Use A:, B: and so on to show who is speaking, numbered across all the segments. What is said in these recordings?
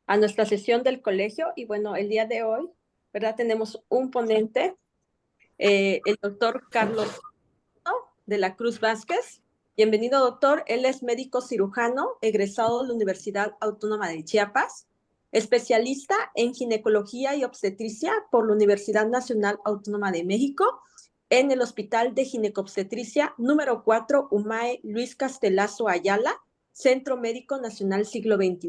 A: a nuestra sesión del colegio. Y bueno, el día de hoy, ¿verdad? Tenemos un ponente, el doctor Carlos de la Cruz Vázquez. Bienvenido, doctor. Él es médico cirujano, egresado de la Universidad Autónoma de Chiapas, especialista en ginecología y obstetricia por la Universidad Nacional Autónoma de México, en el Hospital de Ginecobstetricia número 4, UMAE Luis Castelazo Ayala, Centro Médico Nacional Siglo XXI.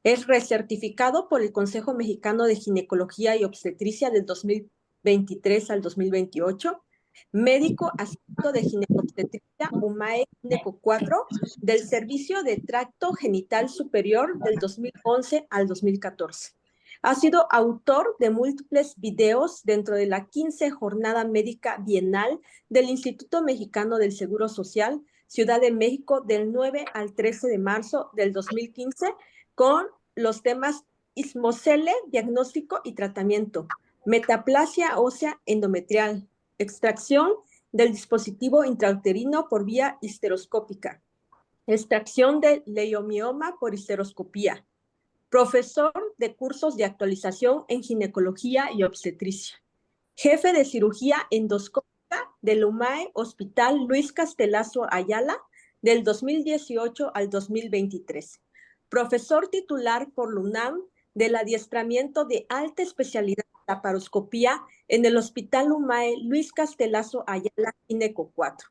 A: Es recertificado por el Consejo Mexicano de Ginecología y Obstetricia del 2023 al 2028, médico asistente de ginecobstetricia UMAE Gineco 4 del Servicio de Tracto Genital Superior del 2011 al 2014. Ha sido autor de múltiples videos dentro de la 15 Jornada Médica Bienal del Instituto Mexicano del Seguro Social, Ciudad de México, del 9 al 13 de marzo del 2015, con los temas ismocele, diagnóstico y tratamiento, metaplasia ósea endometrial, extracción del dispositivo intrauterino por vía histeroscópica, extracción de leiomioma por histeroscopía, profesor de cursos de actualización en ginecología y obstetricia, jefe de cirugía endoscópica del UMAE Hospital Luis Castelazo Ayala del 2018 al 2023, profesor titular por la UNAM del adiestramiento de alta especialidad de laparoscopía en el Hospital UMAE Luis Castelazo Ayala Gineco 4.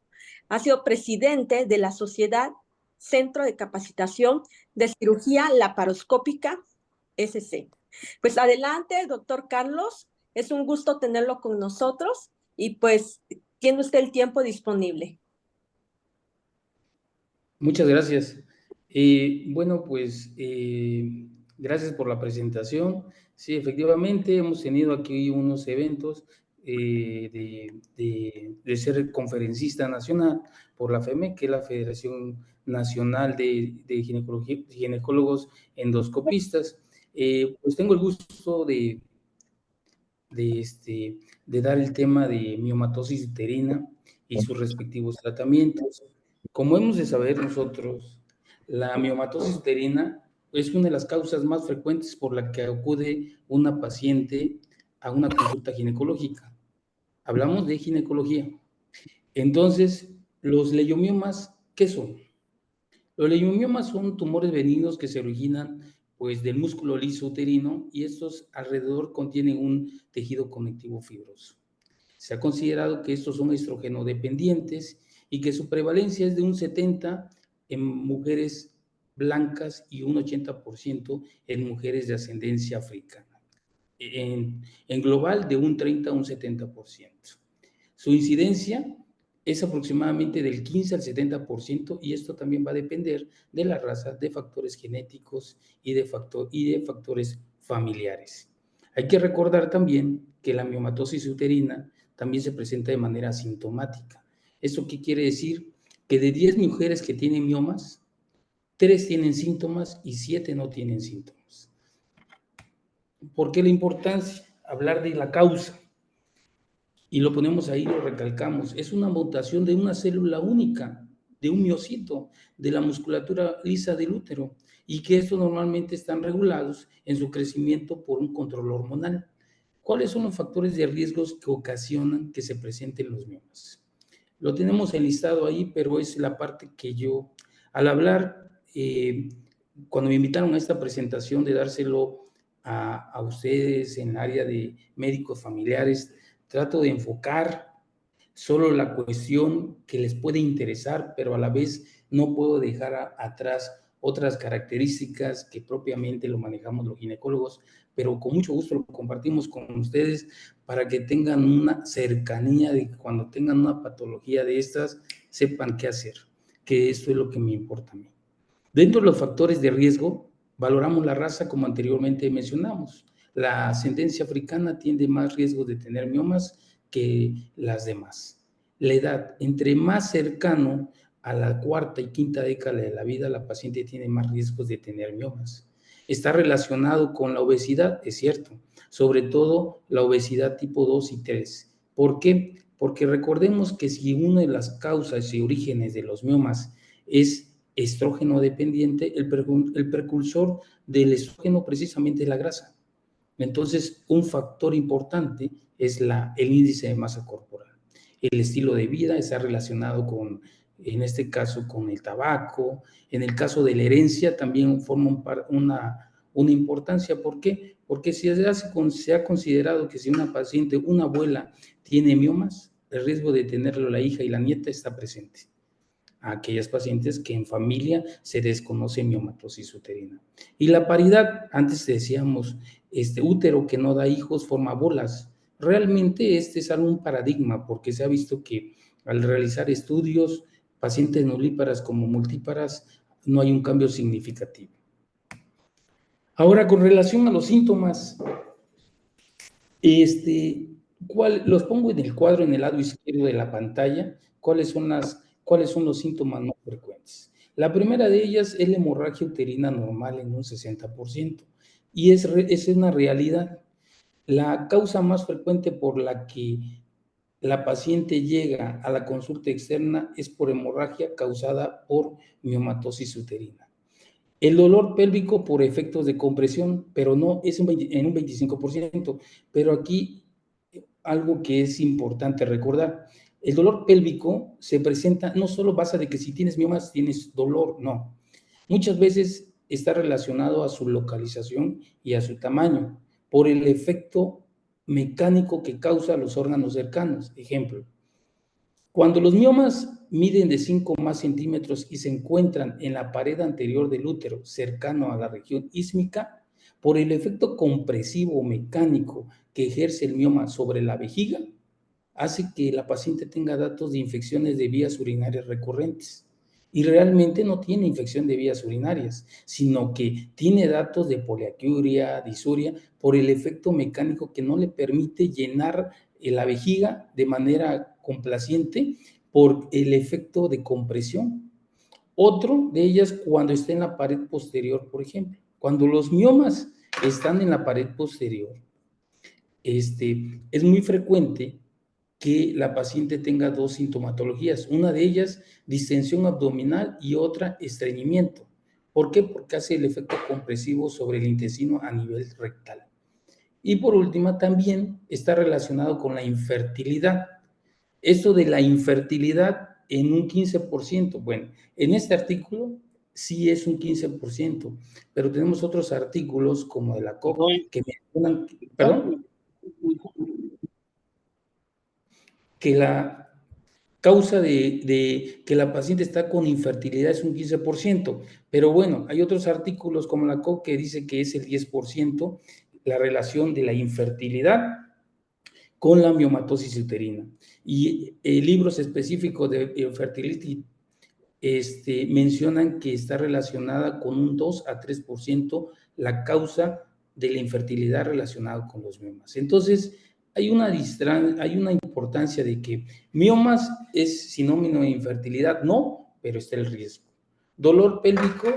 A: Ha sido presidente de la Sociedad Centro de Capacitación de Cirugía Laparoscópica, SC. Pues adelante, doctor Carlos, es un gusto tenerlo con nosotros y pues tiene usted el tiempo disponible.
B: Muchas gracias. Bueno, pues gracias por la presentación. Sí, efectivamente, hemos tenido aquí unos eventos de ser conferencista nacional por la FEME, que es la Federación Nacional de Ginecólogos Endoscopistas. Pues tengo el gusto de dar el tema de miomatosis uterina y sus respectivos tratamientos. Como hemos de saber nosotros, la miomatosis uterina es una de las causas más frecuentes por la que acude una paciente a una consulta ginecológica. Hablamos de ginecología. Entonces, los leiomiomas, ¿qué son? Los leiomiomas son tumores benignos que se originan pues del músculo liso uterino y estos alrededor contienen un tejido conectivo fibroso. Se ha considerado que estos son estrógeno dependientes y que su prevalencia es de un 70% en mujeres blancas y un 80% en mujeres de ascendencia africana. En global de un 30 a un 70%. Su incidencia es aproximadamente del 15 al 70% y esto también va a depender de la raza, de factores genéticos y de factores familiares. Hay que recordar también que la miomatosis uterina también se presenta de manera asintomática. ¿Esto qué quiere decir? Que de 10 mujeres que tienen miomas, 3 tienen síntomas y 7 no tienen síntomas. ¿Por qué la importancia? Hablar de la causa. Y lo ponemos ahí, lo recalcamos. Es una mutación de una célula única, de un miocito, de la musculatura lisa del útero, y que estos normalmente están regulados en su crecimiento por un control hormonal. ¿Cuáles son los factores de riesgos que ocasionan que se presenten los miomas? Lo tenemos enlistado ahí, pero es la parte que yo, al hablar, cuando me invitaron a esta presentación de dárselo a ustedes en el área de médicos familiares, trato de enfocar solo la cuestión que les puede interesar, pero a la vez no puedo dejar atrás otras características que propiamente lo manejamos los ginecólogos, pero con mucho gusto lo compartimos con ustedes para que tengan una cercanía de que cuando tengan una patología de estas, sepan qué hacer, que esto es lo que me importa a mí. Dentro de los factores de riesgo, valoramos la raza como anteriormente mencionamos. La ascendencia africana tiene más riesgo de tener miomas que las demás. La edad, entre más cercano a la cuarta y quinta década de la vida, la paciente tiene más riesgos de tener miomas. Está relacionado con la obesidad, es cierto, sobre todo la obesidad tipo 2 y 3. ¿Por qué? Porque recordemos que si una de las causas y orígenes de los miomas es estrógeno dependiente, el precursor del estrógeno precisamente es la grasa. Entonces, un factor importante es el índice de masa corporal. El estilo de vida está relacionado con, en este caso, con el tabaco. En el caso de la herencia también forma una importancia. ¿Por qué? Porque se ha considerado que si una paciente, una abuela, tiene miomas, el riesgo de tenerlo la hija y la nieta está presente. A aquellas pacientes que en familia se desconoce miomatosis uterina. Y la paridad, antes decíamos, útero que no da hijos forma bolas. Realmente este es algún paradigma porque se ha visto que al realizar estudios, pacientes nulíparas como multíparas, no hay un cambio significativo. Ahora, con relación a los síntomas, los pongo en el cuadro en el lado izquierdo de la pantalla, cuáles son los síntomas más frecuentes. La primera de ellas es la hemorragia uterina normal en un 60%, y es una realidad. La causa más frecuente por la que la paciente llega a la consulta externa es por hemorragia causada por miomatosis uterina. El dolor pélvico por efectos de compresión, pero no es en un 25%, pero aquí algo que es importante recordar, el dolor pélvico se presenta no solo basa de que si tienes miomas tienes dolor, no. Muchas veces está relacionado a su localización y a su tamaño, por el efecto mecánico que causa los órganos cercanos. Ejemplo, cuando los miomas miden de 5 o más centímetros y se encuentran en la pared anterior del útero, cercano a la región ísmica, por el efecto compresivo o mecánico que ejerce el mioma sobre la vejiga, hace que la paciente tenga datos de infecciones de vías urinarias recurrentes. Y realmente no tiene infección de vías urinarias, sino que tiene datos de poliaquiuria, disuria, por el efecto mecánico que no le permite llenar la vejiga de manera complaciente por el efecto de compresión. Otro de ellas cuando está en la pared posterior, por ejemplo. Cuando los miomas están en la pared posterior, es muy frecuente que la paciente tenga dos sintomatologías. Una de ellas, distensión abdominal, y otra, estreñimiento. ¿Por qué? Porque hace el efecto compresivo sobre el intestino a nivel rectal. Y por última, también está relacionado con la infertilidad. Esto de la infertilidad en un 15%, bueno, en este artículo sí es un 15%, pero tenemos otros artículos como de la COP que mencionan, perdón, que la causa de que la paciente está con infertilidad es un 15%, pero bueno, hay otros artículos como la COP que dice que es el 10% la relación de la infertilidad con la miomatosis uterina. Y libros específicos de infertility mencionan que está relacionada con un 2 a 3% la causa de la infertilidad relacionada con los miomas. Entonces, hay una importancia de que miomas es sinónimo de infertilidad, no, pero está el riesgo. Dolor pélvico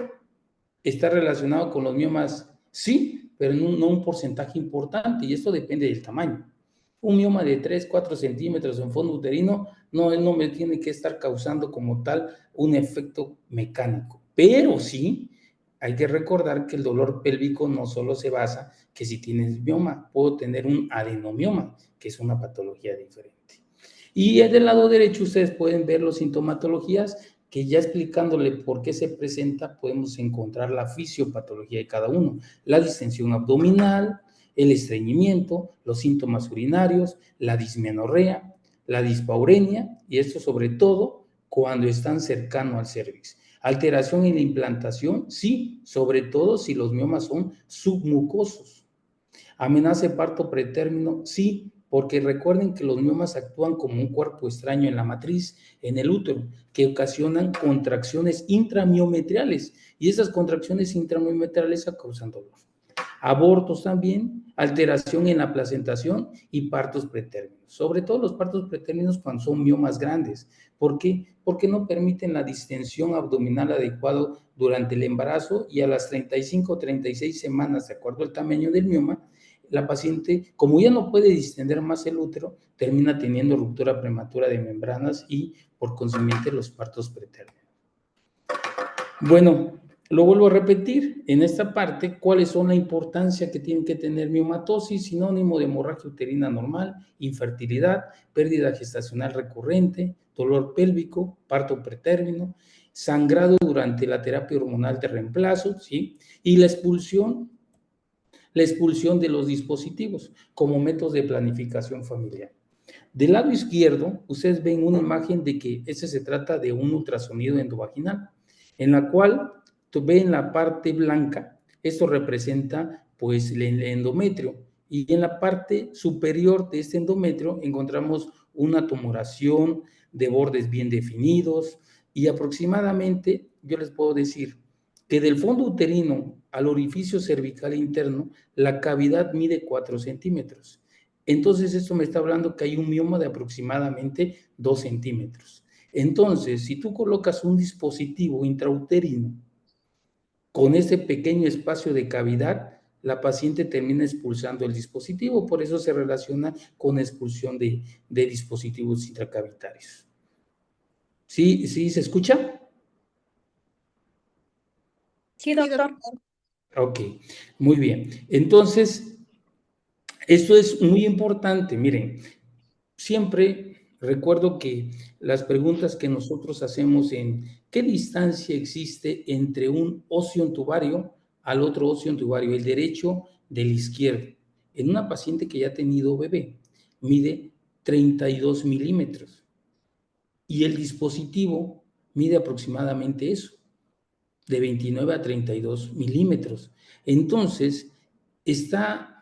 B: está relacionado con los miomas, sí, pero no un porcentaje importante, y esto depende del tamaño. Un mioma de 3, 4 centímetros en fondo uterino no me tiene que estar causando como tal un efecto mecánico, pero sí hay que recordar que el dolor pélvico no solo se basa que si tienes mioma, puedo tener un adenomioma, que es una patología diferente. Y del lado derecho ustedes pueden ver las sintomatologías que ya explicándole por qué se presenta, podemos encontrar la fisiopatología de cada uno. La distensión abdominal, el estreñimiento, los síntomas urinarios, la dismenorrea, la dispaurenia, y esto sobre todo cuando están cercanos al cérvix. Alteración en la implantación, sí, sobre todo si los miomas son submucosos. Amenaza de parto pretérmino, sí, porque recuerden que los miomas actúan como un cuerpo extraño en la matriz, en el útero, que ocasionan contracciones intramiometriales, y esas contracciones intramiometriales causan dolor. Abortos también, alteración en la placentación y partos pretérminos. Sobre todo los partos pretérminos cuando son miomas grandes. ¿Por qué? Porque no permiten la distensión abdominal adecuada durante el embarazo, y a las 35 o 36 semanas, de acuerdo al tamaño del mioma, la paciente, como ya no puede distender más el útero, termina teniendo ruptura prematura de membranas y por consiguiente los partos pretérminos. Bueno, lo vuelvo a repetir, en esta parte, ¿cuáles son la importancia que tienen que tener miomatosis? Sinónimo de hemorragia uterina normal, infertilidad, pérdida gestacional recurrente, dolor pélvico, parto pretérmino, sangrado durante la terapia hormonal de reemplazo, ¿sí? Y la expulsión de los dispositivos como método de planificación familiar. Del lado izquierdo, ustedes ven una imagen de que ese se trata de un ultrasonido endovaginal, en la cual tú ves en la parte blanca, esto representa pues el endometrio, y en la parte superior de este endometrio encontramos una tumoración de bordes bien definidos, y aproximadamente, yo les puedo decir, que del fondo uterino al orificio cervical interno, la cavidad mide 4 centímetros. Entonces, esto me está hablando que hay un mioma de aproximadamente 2 centímetros. Entonces, si tú colocas un dispositivo intrauterino con ese pequeño espacio de cavidad, la paciente termina expulsando el dispositivo. Por eso se relaciona con expulsión de dispositivos intracavitarios. ¿Sí, sí se escucha?
A: Sí, doctor.
B: Ok, muy bien. Entonces, esto es muy importante. Miren, siempre recuerdo que las preguntas que nosotros hacemos en qué distancia existe entre un óseo tubario al otro óseo tubario, el derecho del izquierdo. En una paciente que ya ha tenido bebé, mide 32 milímetros y el dispositivo mide aproximadamente eso, de 29 a 32 milímetros. Entonces,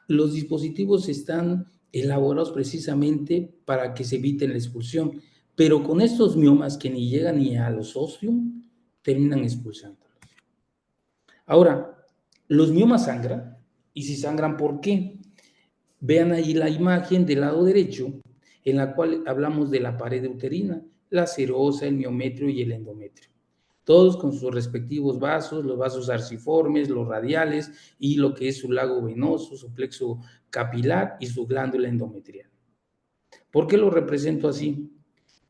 B: los dispositivos están elaborados precisamente para que se evite la expulsión, pero con estos miomas que ni llegan ni a los ostium, terminan expulsándolos. Ahora, los miomas sangran, y si sangran, ¿por qué? Vean ahí la imagen del lado derecho, en la cual hablamos de la pared uterina, la serosa, el miometrio y el endometrio. Todos con sus respectivos vasos, los vasos arciformes, los radiales y lo que es su lago venoso, su plexo capilar y su glándula endometrial. ¿Por qué lo represento así?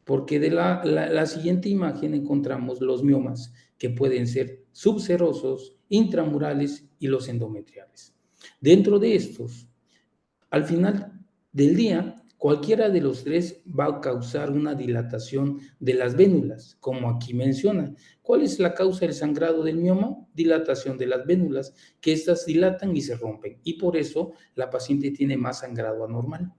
B: Porque de la siguiente imagen encontramos los miomas, que pueden ser subserosos, intramurales y los endometriales. Dentro de estos, al final del día, cualquiera de los tres va a causar una dilatación de las vénulas, como aquí menciona. ¿Cuál es la causa del sangrado del mioma? Dilatación de las vénulas, que éstas dilatan y se rompen, y por eso la paciente tiene más sangrado anormal.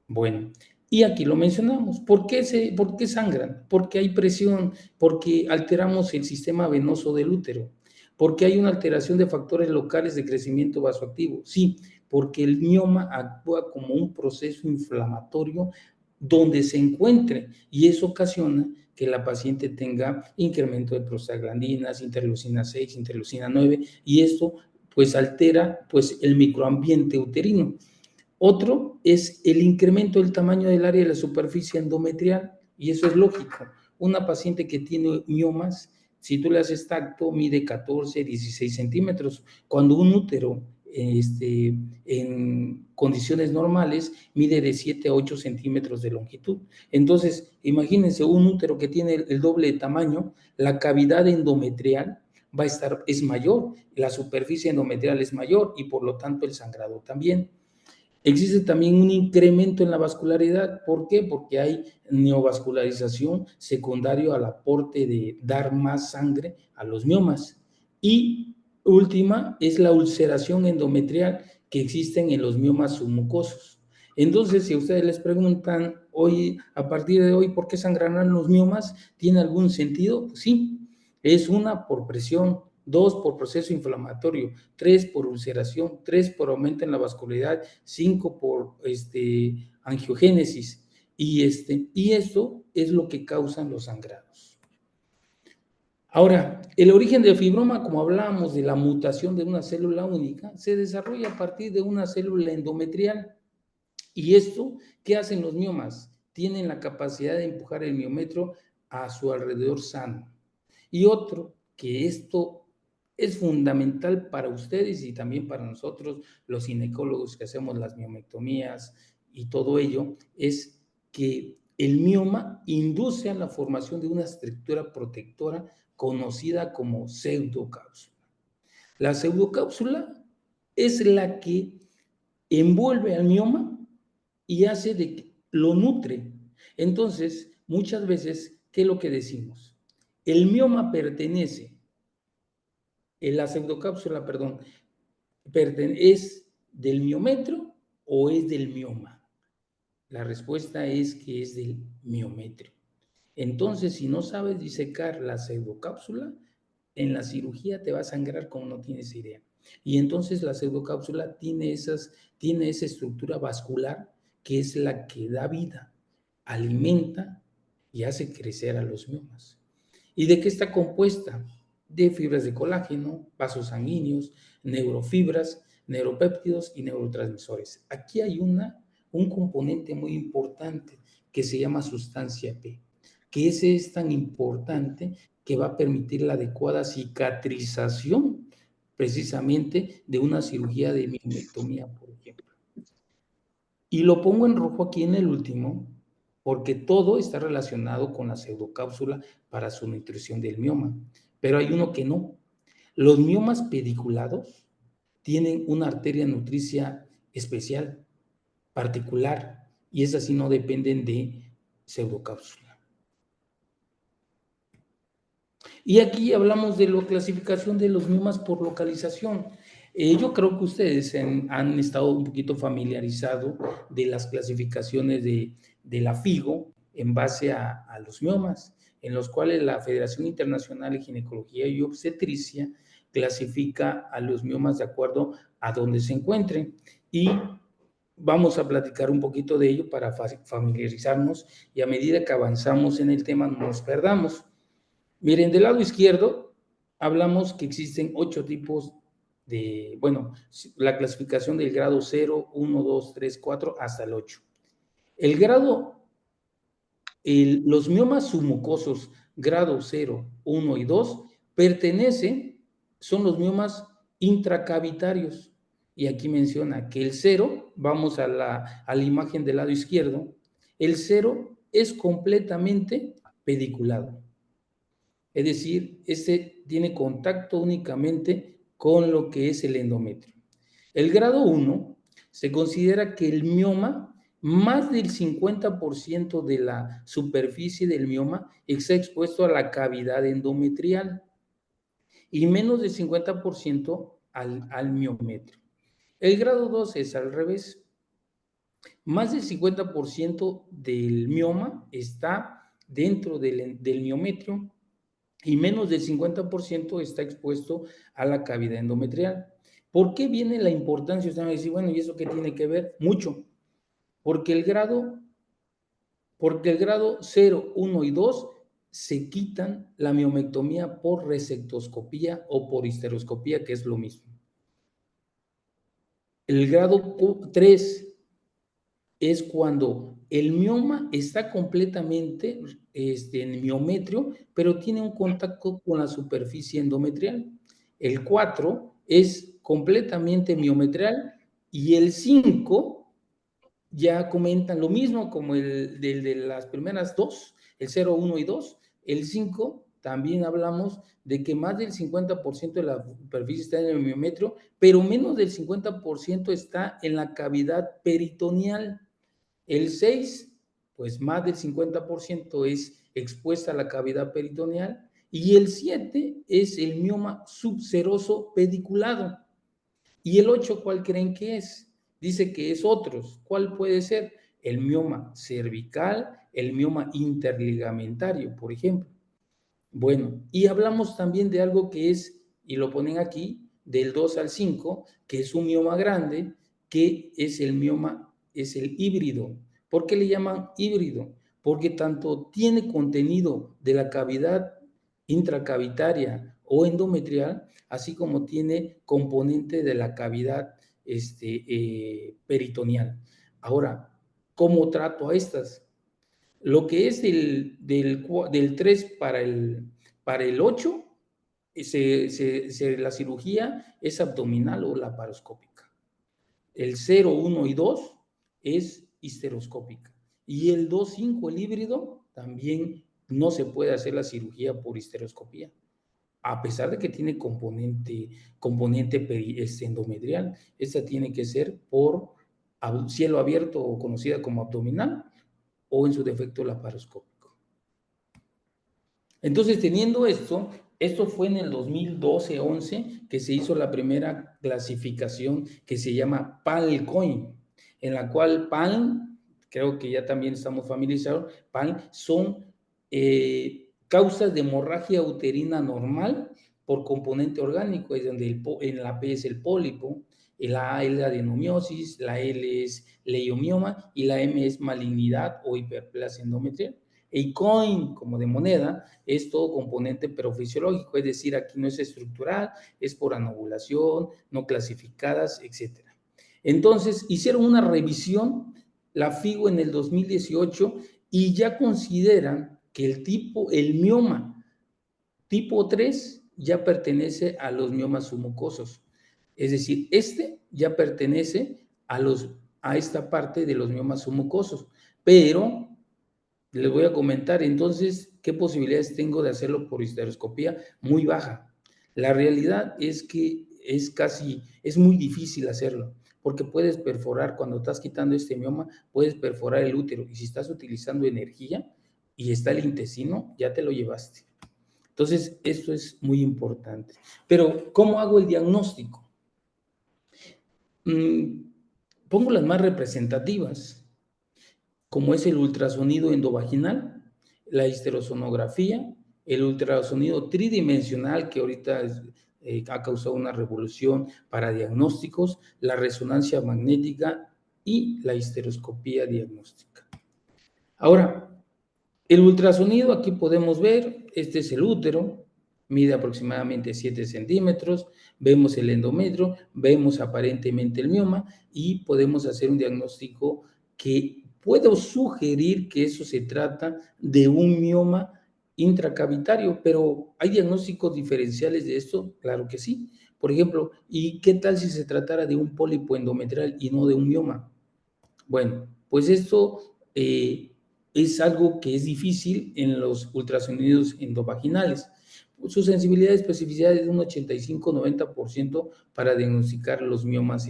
B: Bueno, y aquí lo mencionamos. ¿Por qué sangran? Porque hay presión, porque alteramos el sistema venoso del útero, porque hay una alteración de factores locales de crecimiento vasoactivo. Sí, porque el mioma actúa como un proceso inflamatorio donde se encuentre, y eso ocasiona que la paciente tenga incremento de prostaglandinas, interleucina 6, interleucina 9, y esto pues altera pues el microambiente uterino. Otro es el incremento del tamaño del área de la superficie endometrial, y eso es lógico. Una paciente que tiene miomas, si tú le haces tacto, mide 14, 16 centímetros, cuando un útero en condiciones normales mide de 7 a 8 centímetros de longitud. Entonces, imagínense un útero que tiene el doble de tamaño, la cavidad endometrial es mayor, la superficie endometrial es mayor y por lo tanto el sangrado también. Existe también un incremento en la vascularidad. ¿Por qué? Porque hay neovascularización secundario al aporte de dar más sangre a los miomas. Y última es la ulceración endometrial que existen en los miomas submucosos. Entonces, si a ustedes les preguntan hoy, a partir de hoy, ¿por qué sangrarán los miomas? ¿Tiene algún sentido? Pues sí, es una por presión, 2 por proceso inflamatorio, 3 por ulceración, 3 por aumento en la vascularidad, 5 por angiogénesis, y esto es lo que causan los sangrados. Ahora, el origen del fibroma, como hablábamos de la mutación de una célula única, se desarrolla a partir de una célula endometrial. ¿Y esto qué hacen los miomas? Tienen la capacidad de empujar el miometrio a su alrededor sano. Y otro, que esto es fundamental para ustedes y también para nosotros, los ginecólogos que hacemos las miomectomías y todo ello, es que el mioma induce a la formación de una estructura protectora conocida como pseudocápsula. La pseudocápsula es la que envuelve al mioma y hace de que lo nutre. Entonces, muchas veces, ¿qué es lo que decimos? El mioma pertenece, la pseudocápsula, perdón, ¿es del miometrio o es del mioma? La respuesta es que es del miometrio. Entonces, si no sabes disecar la pseudocápsula, en la cirugía te va a sangrar como no tienes idea. Y entonces la pseudocápsula tiene esa estructura vascular que es la que da vida, alimenta y hace crecer a los miomas. ¿Y de qué está compuesta? De fibras de colágeno, vasos sanguíneos, neurofibras, neuropéptidos y neurotransmisores. Aquí hay un componente muy importante que se llama sustancia P, que ese es tan importante que va a permitir la adecuada cicatrización precisamente de una cirugía de miomectomía, por ejemplo. Y lo pongo en rojo aquí en el último, porque todo está relacionado con la pseudocápsula para su nutrición del mioma. Pero hay uno que no. Los miomas pediculados tienen una arteria nutricia especial, particular, y esas sí no dependen de pseudocápsula. Y aquí hablamos de la clasificación de los miomas por localización. Yo creo que ustedes han estado un poquito familiarizados de las clasificaciones de la FIGO en base a los miomas, en los cuales la Federación Internacional de Ginecología y Obstetricia clasifica a los miomas de acuerdo a donde se encuentren. Y vamos a platicar un poquito de ello para familiarizarnos y a medida que avanzamos en el tema no nos perdamos. Miren, del lado izquierdo hablamos que existen 8 tipos de, bueno, la clasificación del grado 0, 1, 2, 3, 4 hasta el 8. El grado, los miomas submucosos grado 0, 1 y 2 son los miomas intracavitarios. Y aquí menciona que el 0, vamos a la imagen del lado izquierdo, el 0 es completamente pediculado. Es decir, este tiene contacto únicamente con lo que es el endometrio. El grado 1 se considera que el mioma, más del 50% de la superficie del mioma está expuesto a la cavidad endometrial y menos del 50% al miometrio. El grado 2 es al revés. Más del 50% del mioma está dentro del miometrio y menos del 50% está expuesto a la cavidad endometrial. ¿Por qué viene la importancia? Ustedes van a decir, bueno, ¿y eso qué tiene que ver? Mucho. Porque el grado 0, 1 y 2 se quitan la miomectomía por resectoscopía o por histeroscopía, que es lo mismo. El grado 3 es cuando el mioma está completamente en miometrio, pero tiene un contacto con la superficie endometrial. El 4 es completamente miometrial y el 5 ya comentan lo mismo como el de las primeras dos, el 0, 1 y 2. El 5 también hablamos de que más del 50% de la superficie está en el miometrio, pero menos del 50% está en la cavidad peritoneal. El 6, pues más del 50% es expuesta a la cavidad peritoneal y el 7 es el mioma subseroso pediculado. ¿Y el 8 cuál creen que es? Dice que es otros. ¿Cuál puede ser? El mioma cervical, el mioma interligamentario, por ejemplo. Bueno, y hablamos también de algo que es, y lo ponen aquí, del 2 al 5, que es un mioma grande, que es el mioma, es el híbrido. ¿Por qué le llaman híbrido? Porque tanto tiene contenido de la cavidad intracavitaria o endometrial, así como tiene componente de la cavidad peritoneal. Ahora, ¿cómo trato a estas? Lo que es del 3 para el 8, la cirugía es abdominal o laparoscópica. El 0, 1 y 2 es histeroscópica. Y el 2, 5, el híbrido, también no se puede hacer la cirugía por histeroscopía. a pesar de que tiene componente endometrial, esta tiene que ser por cielo abierto o conocida como abdominal o en su defecto laparoscópico. Entonces, teniendo esto fue en el 2012-11 que se hizo la primera clasificación que se llama PALCOIN, en la cual PAL, creo que ya también estamos familiarizados, PAL son causas de hemorragia uterina normal por componente orgánico, es donde en la P es el pólipo, la A es la adenomiosis, la L es leiomioma y la M es malignidad o hiperplasia endometrial. El coin, como de moneda, es todo componente pero fisiológico, es decir, aquí no es estructural, es por anovulación, no clasificadas, etc. Entonces, hicieron una revisión, la FIGO en el 2018, y ya consideran que el mioma tipo 3 ya pertenece a los miomas submucosos. Es decir, ya pertenece a esta parte de los miomas submucosos, pero les voy a comentar entonces qué posibilidades tengo de hacerlo por histeroscopía. Muy baja. La realidad es que es muy difícil hacerlo, porque puedes perforar, cuando estás quitando este mioma, puedes perforar el útero, y si estás utilizando energía y está el intestino, ya te lo llevaste. Entonces, esto es muy importante. Pero, ¿cómo hago el diagnóstico? Pongo las más representativas, como es el ultrasonido endovaginal, la histerosonografía, el ultrasonido tridimensional, que ahorita ha causado una revolución para diagnósticos, la resonancia magnética y la histeroscopía diagnóstica. Ahora, el ultrasonido, aquí podemos ver, este es el útero, mide aproximadamente 7 centímetros, vemos el endometrio, vemos aparentemente el mioma y podemos hacer un diagnóstico que puedo sugerir que eso se trata de un mioma intracavitario, pero ¿hay diagnósticos diferenciales de esto? Claro que sí. Por ejemplo, ¿y qué tal si se tratara de un pólipo endometrial y no de un mioma? Bueno, pues esto es algo que es difícil en los ultrasonidos endovaginales. Su sensibilidad y especificidad es de un 85-90% para diagnosticar los miomas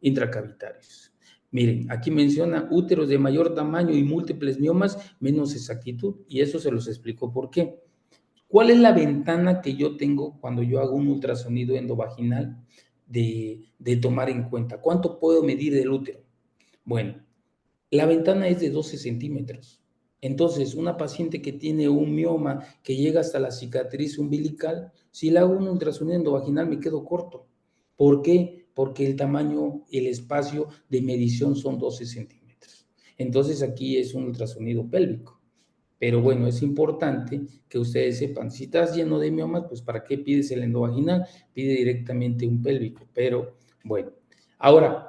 B: intracavitarios. Miren, aquí menciona úteros de mayor tamaño y múltiples miomas, menos exactitud, y eso se los explico por qué. ¿Cuál es la ventana que yo tengo cuando yo hago un ultrasonido endovaginal de tomar en cuenta? ¿Cuánto puedo medir del útero? Bueno, la ventana es de 12 centímetros. Entonces, una paciente que tiene un mioma que llega hasta la cicatriz umbilical, si le hago un ultrasonido endovaginal me quedo corto. ¿Por qué? Porque el tamaño, el espacio de medición son 12 centímetros. Entonces, aquí es un ultrasonido pélvico. Pero bueno, es importante que ustedes sepan, si estás lleno de miomas, pues ¿para qué pides el endovaginal? Pide directamente un pélvico. Pero bueno, ahora,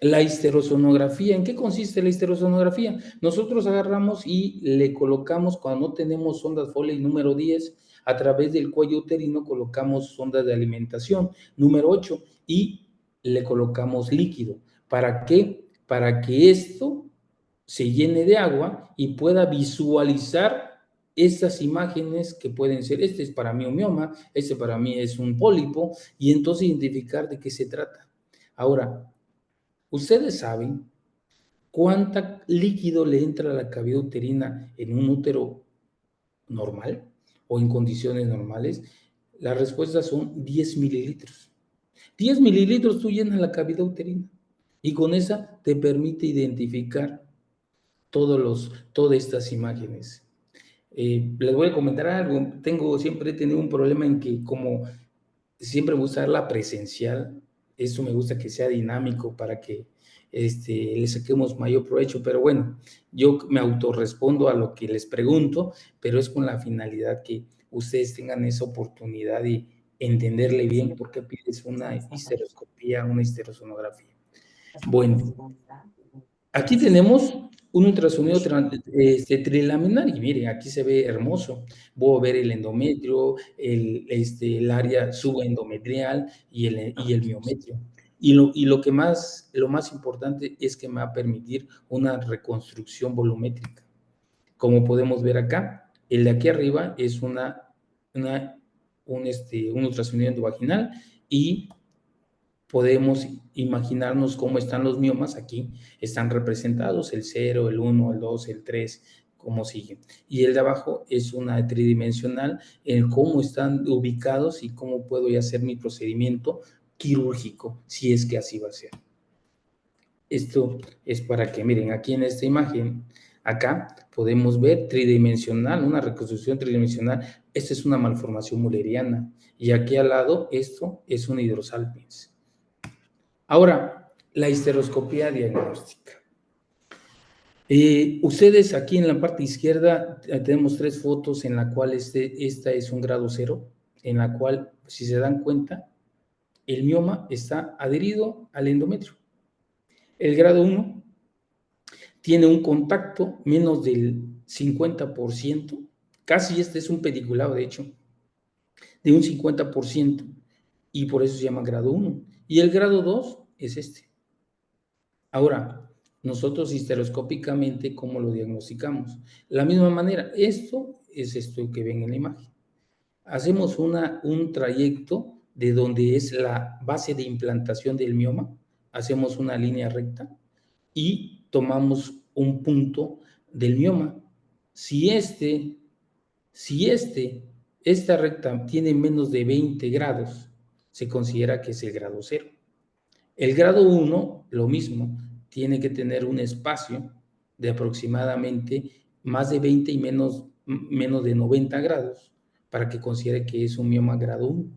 B: la histerosonografía, ¿en qué consiste la histerosonografía? Nosotros agarramos y le colocamos, cuando no tenemos sondas Foley número 10, a través del cuello uterino colocamos sondas de alimentación número 8 y le colocamos líquido. ¿Para qué? Para que esto se llene de agua y pueda visualizar estas imágenes que pueden ser, este es para mí un mioma, este para mí es un pólipo, y entonces identificar de qué se trata. Ahora, ¿ustedes saben cuánto líquido le entra a la cavidad uterina en un útero normal o en condiciones normales? Las respuestas son 10 mililitros. 10 mililitros tú llenas la cavidad uterina y con esa te permite identificar todas estas imágenes. Les voy a comentar algo. Siempre he tenido un problema en que, como siempre me gusta dar la presencial, eso me gusta que sea dinámico para que le saquemos mayor provecho, pero bueno, yo me autorrespondo a lo que les pregunto, pero es con la finalidad que ustedes tengan esa oportunidad de entenderle bien por qué pides una histeroscopía, una histerosonografía. Bueno, aquí tenemos un ultrasonido trilaminar y miren, aquí se ve hermoso. Puedo ver el endometrio, el área subendometrial y el miometrio. Y lo más importante es que me va a permitir una reconstrucción volumétrica. Como podemos ver acá, el de aquí arriba es una un ultrasonido vaginal y podemos imaginarnos cómo están los miomas. Aquí están representados el 0, el 1, el 2, el 3, cómo siguen. Y el de abajo es una tridimensional en cómo están ubicados y cómo puedo ya hacer mi procedimiento quirúrgico, si es que así va a ser. Esto es para que miren aquí en esta imagen, acá podemos ver tridimensional, una reconstrucción tridimensional. Esta es una malformación mulleriana y aquí al lado esto es un hidrosalpinx. Ahora, la histeroscopía diagnóstica. Ustedes aquí en la parte izquierda tenemos 3 fotos en la cual esta es un grado 0, en la cual, si se dan cuenta, el mioma está adherido al endometrio. El grado 1 tiene un contacto menos del 50%, casi este es un pediculado, de hecho, de un 50%, y por eso se llama grado 1. Y el grado 2 es este. Ahora, nosotros histeroscópicamente, ¿cómo lo diagnosticamos? La misma manera, esto es esto que ven en la imagen. Hacemos un trayecto de donde es la base de implantación del mioma, hacemos una línea recta y tomamos un punto del mioma. Si esta recta tiene menos de 20 grados, se considera que es el grado 0. El grado 1, lo mismo, tiene que tener un espacio de aproximadamente más de 20 y menos de 90 grados para que considere que es un mioma grado 1.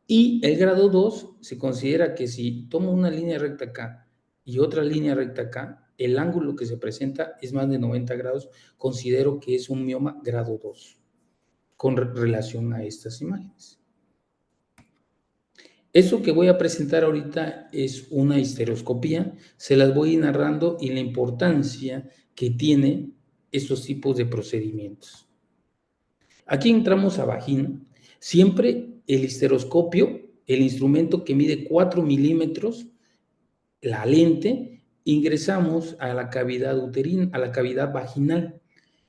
B: Y el grado 2 se considera que si tomo una línea recta acá y otra línea recta acá, el ángulo que se presenta es más de 90 grados, considero que es un mioma grado 2 con relación a estas imágenes. Eso que voy a presentar ahorita es una histeroscopía, se las voy narrando y la importancia que tiene estos tipos de procedimientos. Aquí entramos a vagina. Siempre el histeroscopio, el instrumento que mide 4 milímetros, la lente, ingresamos a la cavidad uterina, a la cavidad vaginal.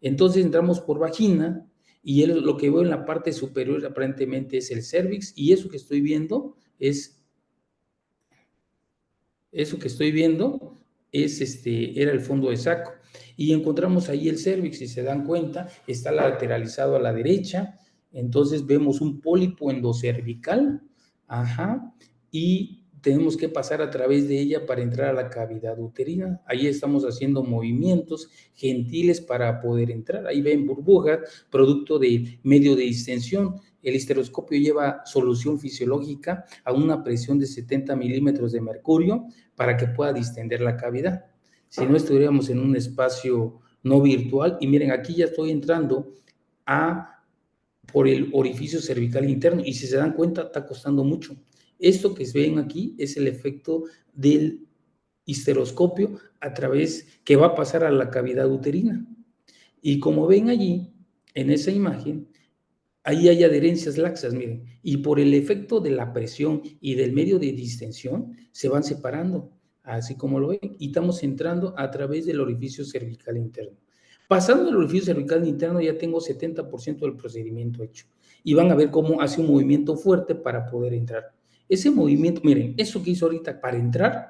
B: Entonces entramos por vagina y lo que veo en la parte superior aparentemente es el cérvix, y eso que estoy viendo es era el fondo de saco. Y encontramos ahí el cérvix, si se dan cuenta, está lateralizado a la derecha. Entonces vemos un pólipo endocervical, y tenemos que pasar a través de ella para entrar a la cavidad uterina. Ahí estamos haciendo movimientos gentiles para poder entrar. Ahí ven burbujas, producto de medio de distensión. El histeroscopio lleva solución fisiológica a una presión de 70 milímetros de mercurio para que pueda distender la cavidad. Si no, estuviéramos en un espacio no virtual. Y miren, aquí ya estoy entrando por el orificio cervical interno, y si se dan cuenta, está costando mucho. Esto que ven aquí es el efecto del histeroscopio que va a pasar a la cavidad uterina. Y como ven allí, en esa imagen, ahí hay adherencias laxas, miren, y por el efecto de la presión y del medio de distensión, se van separando, así como lo ven, y estamos entrando a través del orificio cervical interno. Pasando el orificio cervical interno, ya tengo 70% del procedimiento hecho, y van a ver cómo hace un movimiento fuerte para poder entrar. Ese movimiento, miren, eso que hizo ahorita para entrar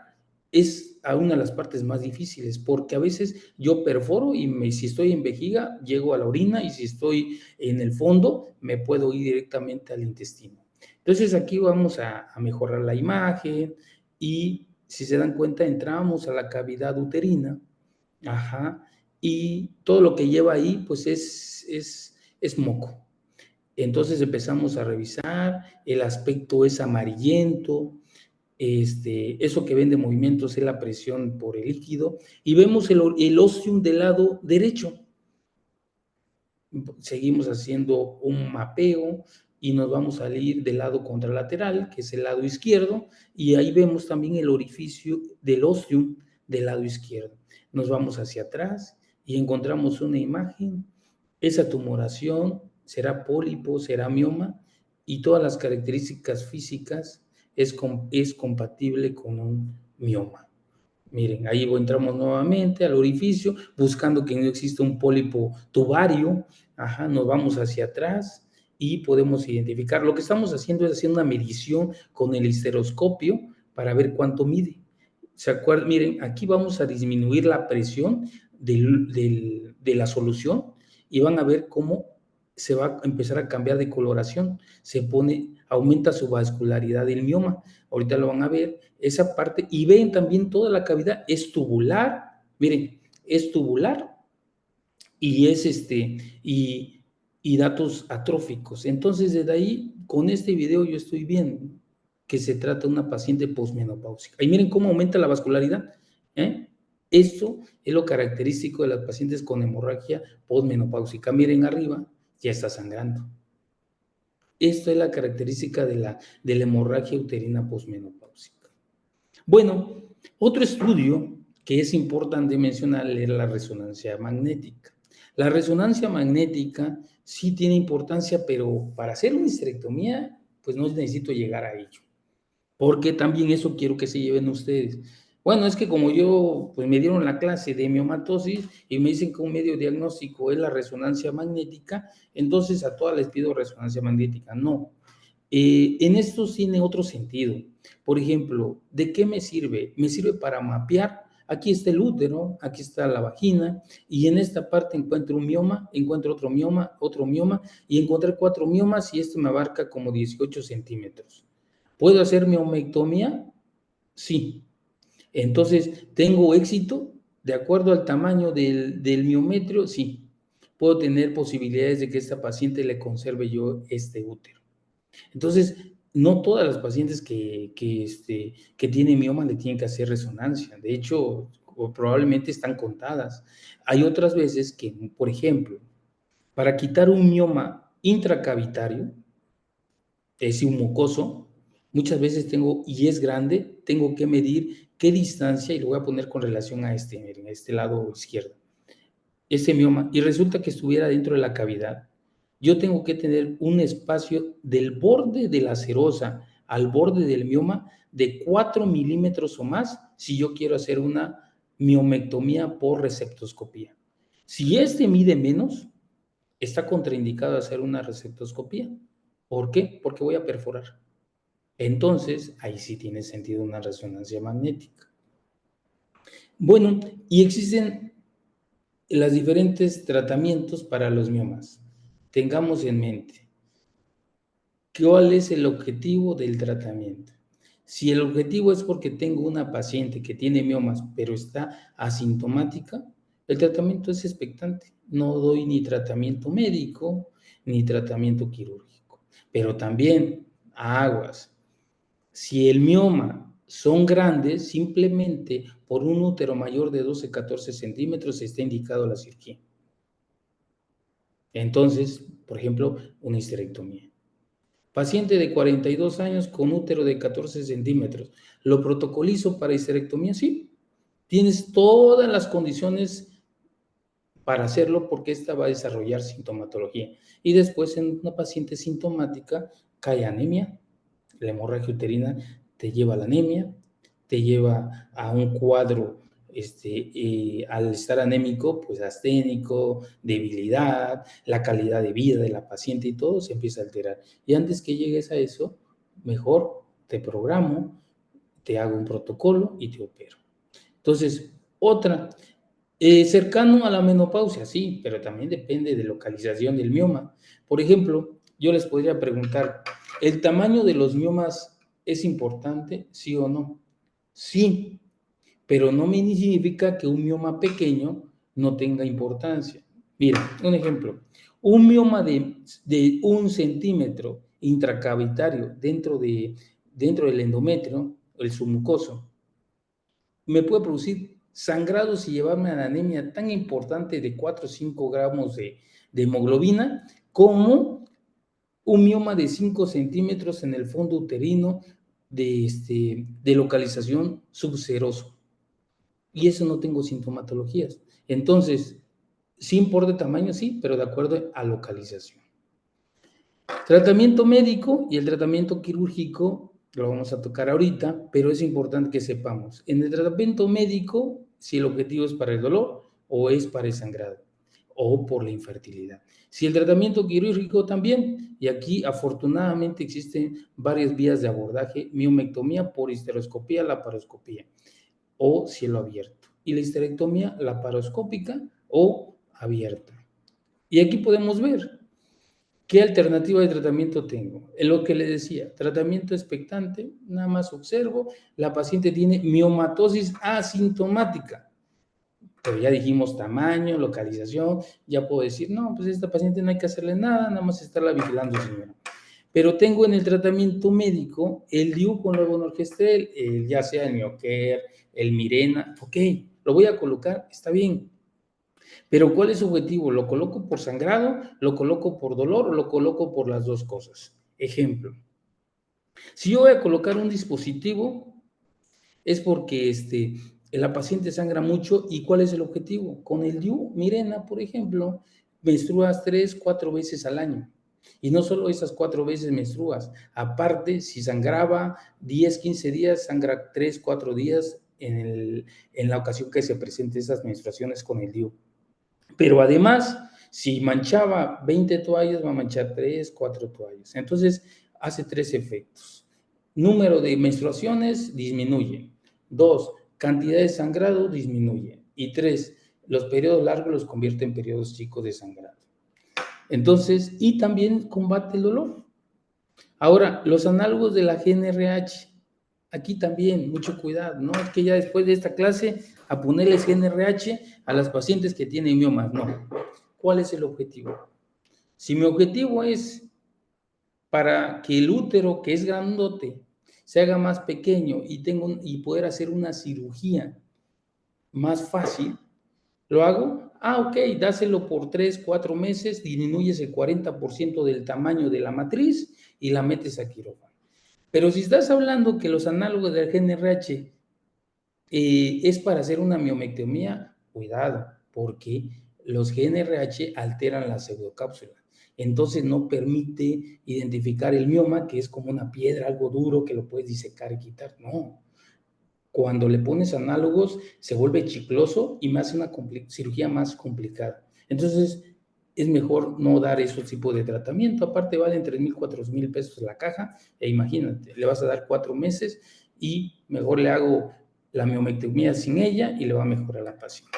B: es a una de las partes más difíciles, porque a veces yo perforo y si estoy en vejiga, llego a la orina, y si estoy en el fondo, me puedo ir directamente al intestino. Entonces aquí vamos a mejorar la imagen, y si se dan cuenta, entramos a la cavidad uterina, y todo lo que lleva ahí, pues es moco. Entonces empezamos a revisar, el aspecto es amarillento, eso que ven de movimientos es la presión por el líquido, y vemos el ostium del lado derecho. Seguimos haciendo un mapeo y nos vamos a ir del lado contralateral, que es el lado izquierdo, y ahí vemos también el orificio del ostium del lado izquierdo. Nos vamos hacia atrás y encontramos una imagen. Esa tumoración será pólipo, será mioma, y todas las características físicas es compatible con un mioma. Miren, ahí entramos nuevamente al orificio, buscando que no exista un pólipo tubario. Nos vamos hacia atrás y podemos identificar. Lo que estamos haciendo es hacer una medición con el histeroscopio para ver cuánto mide. ¿Se acuerdan? Miren, aquí vamos a disminuir la presión de la solución y van a ver cómo se va a empezar a cambiar de coloración. Aumenta su vascularidad del mioma. Ahorita lo van a ver, esa parte, y ven también toda la cavidad, es tubular, miren, es tubular y es y datos atróficos. Entonces, desde ahí, con este video yo estoy viendo que se trata de una paciente posmenopáusica. Y miren cómo aumenta la vascularidad, ¿eh? Esto es lo característico de las pacientes con hemorragia posmenopáusica. Miren arriba, ya está sangrando. Esto es la característica de la hemorragia uterina posmenopáusica. Bueno, otro estudio que es importante mencionar es la resonancia magnética. La resonancia magnética sí tiene importancia, pero para hacer una histerectomía, pues no necesito llegar a ello. Porque también eso quiero que se lleven ustedes. Bueno, es que como yo, pues me dieron la clase de miomatosis y me dicen que un medio diagnóstico es la resonancia magnética, entonces a todas les pido resonancia magnética. No. En esto tiene otro sentido. Por ejemplo, ¿de qué me sirve? Me sirve para mapear. Aquí está el útero, aquí está la vagina, y en esta parte encuentro un mioma, encuentro otro mioma, y encontré 4 miomas, y esto me abarca como 18 centímetros. ¿Puedo hacer miomectomía? Sí. Entonces, ¿tengo éxito de acuerdo al tamaño del miometrio? Sí. Puedo tener posibilidades de que esta paciente le conserve yo este útero. Entonces, no todas las pacientes que tienen mioma le tienen que hacer resonancia. De hecho, probablemente están contadas. Hay otras veces que, por ejemplo, para quitar un mioma intracavitario, es decir, un mucoso, muchas veces y es grande, tengo que medir qué distancia, y lo voy a poner con relación a miren, a este lado izquierdo, este mioma, y resulta que estuviera dentro de la cavidad. Yo tengo que tener un espacio del borde de la serosa al borde del mioma de 4 milímetros o más si yo quiero hacer una miomectomía por receptoscopía. Si mide menos, está contraindicado hacer una receptoscopía. ¿Por qué? Porque voy a perforar. Entonces, ahí sí tiene sentido una resonancia magnética. Bueno, y existen los diferentes tratamientos para los miomas. Tengamos en mente, ¿cuál es el objetivo del tratamiento? Si el objetivo es porque tengo una paciente que tiene miomas, pero está asintomática, el tratamiento es expectante. No doy ni tratamiento médico, ni tratamiento quirúrgico. Pero también, aguas, si el mioma son grandes, simplemente por un útero mayor de 12-14 centímetros está indicado la cirugía. Entonces, por ejemplo, una histerectomía. Paciente de 42 años con útero de 14 centímetros. ¿Lo protocolizo para histerectomía? Sí. Tienes todas las condiciones para hacerlo porque esta va a desarrollar sintomatología. Y después en una paciente sintomática cae anemia. La hemorragia uterina te lleva a la anemia, te lleva a un cuadro, al estar anémico, pues asténico, debilidad, la calidad de vida de la paciente y todo se empieza a alterar. Y antes que llegues a eso, mejor te programo, te hago un protocolo y te opero. Entonces, otra, cercano a la menopausia, sí, pero también depende de localización del mioma. Por ejemplo, yo les podría preguntar, ¿el tamaño de los miomas es importante, sí o no? Sí, pero no me significa que un mioma pequeño no tenga importancia. Mira, un ejemplo, un mioma de 1 centímetro intracavitario dentro del endometrio, el submucoso, me puede producir sangrados y llevarme a la anemia tan importante de 4 o 5 gramos de hemoglobina como un mioma de 5 centímetros en el fondo uterino de localización subseroso. Y eso no tengo sintomatologías. Entonces, sí importa tamaño, sí, pero de acuerdo a localización. Tratamiento médico y el tratamiento quirúrgico lo vamos a tocar ahorita, pero es importante que sepamos, en el tratamiento médico, si el objetivo es para el dolor o es para el sangrado. o por la infertilidad. Si el tratamiento quirúrgico también, y aquí afortunadamente existen varias vías de abordaje: miomectomía por histeroscopía, laparoscopía o cielo abierto, y la histerectomía laparoscópica o abierta. Y aquí podemos ver qué alternativa de tratamiento tengo. En lo que le decía, tratamiento expectante, nada más observo, la paciente tiene miomatosis asintomática, pero ya dijimos tamaño, localización, ya puedo decir, no, pues esta paciente no hay que hacerle nada más estarla vigilando, señora. Pero tengo en el tratamiento médico el DIU con levonorgestrel, ya sea el Mioquer, el Mirena, ok, lo voy a colocar, está bien. Pero ¿cuál es su objetivo? ¿Lo coloco por sangrado, lo coloco por dolor o lo coloco por las dos cosas? Ejemplo, si yo voy a colocar un dispositivo, es porque la paciente sangra mucho. ¿Y cuál es el objetivo? Con el DIU, Mirena, por ejemplo, menstruas 3, 4 veces al año. Y no solo esas 4 veces menstruas, aparte, si sangraba 10, 15 días, sangra 3, 4 días en la ocasión que se presenten esas menstruaciones con el DIU. Pero además, si manchaba 20 toallas, va a manchar 3, 4 toallas. Entonces, hace 3 efectos. Número de menstruaciones disminuye. 2, cantidad de sangrado disminuye. Y 3, los periodos largos los convierte en periodos chicos de sangrado. Entonces, y también combate el dolor. Ahora, los análogos de la GnRH. Aquí también, mucho cuidado, ¿no? Es que ya después de esta clase, a ponerles GnRH a las pacientes que tienen miomas, no. ¿Cuál es el objetivo? Si mi objetivo es para que el útero, que es grandote, se haga más pequeño y poder hacer una cirugía más fácil, ¿lo hago? Ok, dáselo por 3, 4 meses, disminuyes el 40% del tamaño de la matriz y la metes a quirófano. Pero si estás hablando que los análogos del GnRH es para hacer una miomectomía, cuidado, porque los GnRH alteran la pseudocápsula. Entonces no permite identificar el mioma, que es como una piedra, algo duro que lo puedes disecar y quitar. No. Cuando le pones análogos, se vuelve chicloso y me hace una cirugía más complicada. Entonces, es mejor no dar esos tipos de tratamiento. Aparte, valen 3,000, 4,000 pesos la caja. E imagínate, le vas a dar 4 meses y mejor le hago la miomectomía sin ella y le va a mejorar la paciente.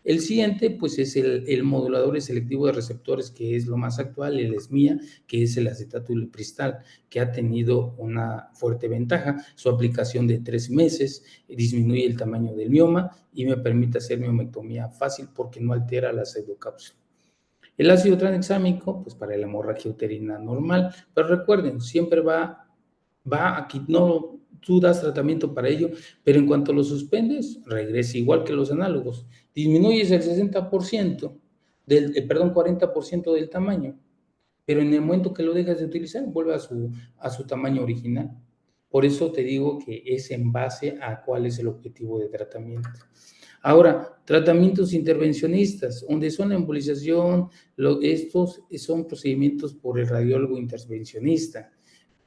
B: El siguiente, pues, es el modulador selectivo de receptores, que es lo más actual, el SMIA, que es el acetato ulipristal, que ha tenido una fuerte ventaja. Su aplicación de 3 meses disminuye el tamaño del mioma y me permite hacer miomectomía fácil porque no altera la pseudocápsula. El ácido tranexámico, pues para la hemorragia uterina normal, pero recuerden, siempre va aquí, no, tú das tratamiento para ello, pero en cuanto lo suspendes, regresa igual que los análogos. Disminuyes el 60% 40% del tamaño, pero en el momento que lo dejas de utilizar, vuelve a su tamaño original. Por eso te digo que es en base a cuál es el objetivo de tratamiento. Ahora, tratamientos intervencionistas, donde son la embolización, estos son procedimientos por el radiólogo intervencionista.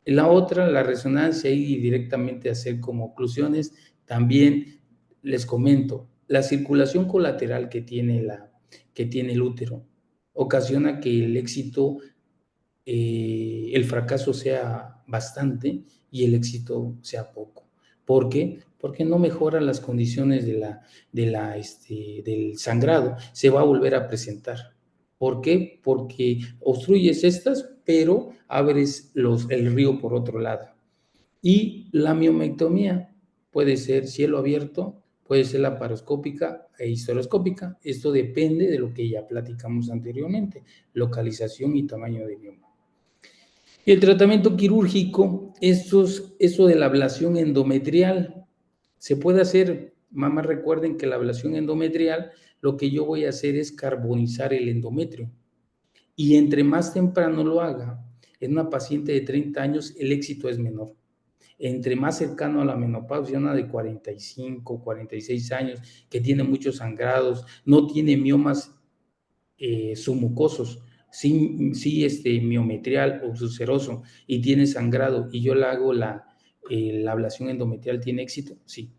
B: La otra, la resonancia, y directamente hacer como oclusiones. También les comento, la circulación colateral que tiene el útero ocasiona que el éxito, el fracaso sea bastante y el éxito sea poco. ¿Por qué? Porque no mejora las condiciones del sangrado, se va a volver a presentar. ¿Por qué? Porque obstruyes estas, pero abres el río por otro lado. Y la miomectomía puede ser cielo abierto, puede ser laparoscópica e histeroscópica. Esto depende de lo que ya platicamos anteriormente, localización y tamaño de mioma. Y el tratamiento quirúrgico, eso de la ablación endometrial, se puede hacer. Mamá, recuerden que la ablación endometrial, lo que yo voy a hacer es carbonizar el endometrio. Y entre más temprano lo haga, en una paciente de 30 años, el éxito es menor. Entre más cercano a la menopausia, una de 45, 46 años, que tiene muchos sangrados, no tiene miomas submucosos, sí miometrial o ulceroso, y tiene sangrado, y yo le hago la ablación endometrial, ¿tiene éxito? Sí.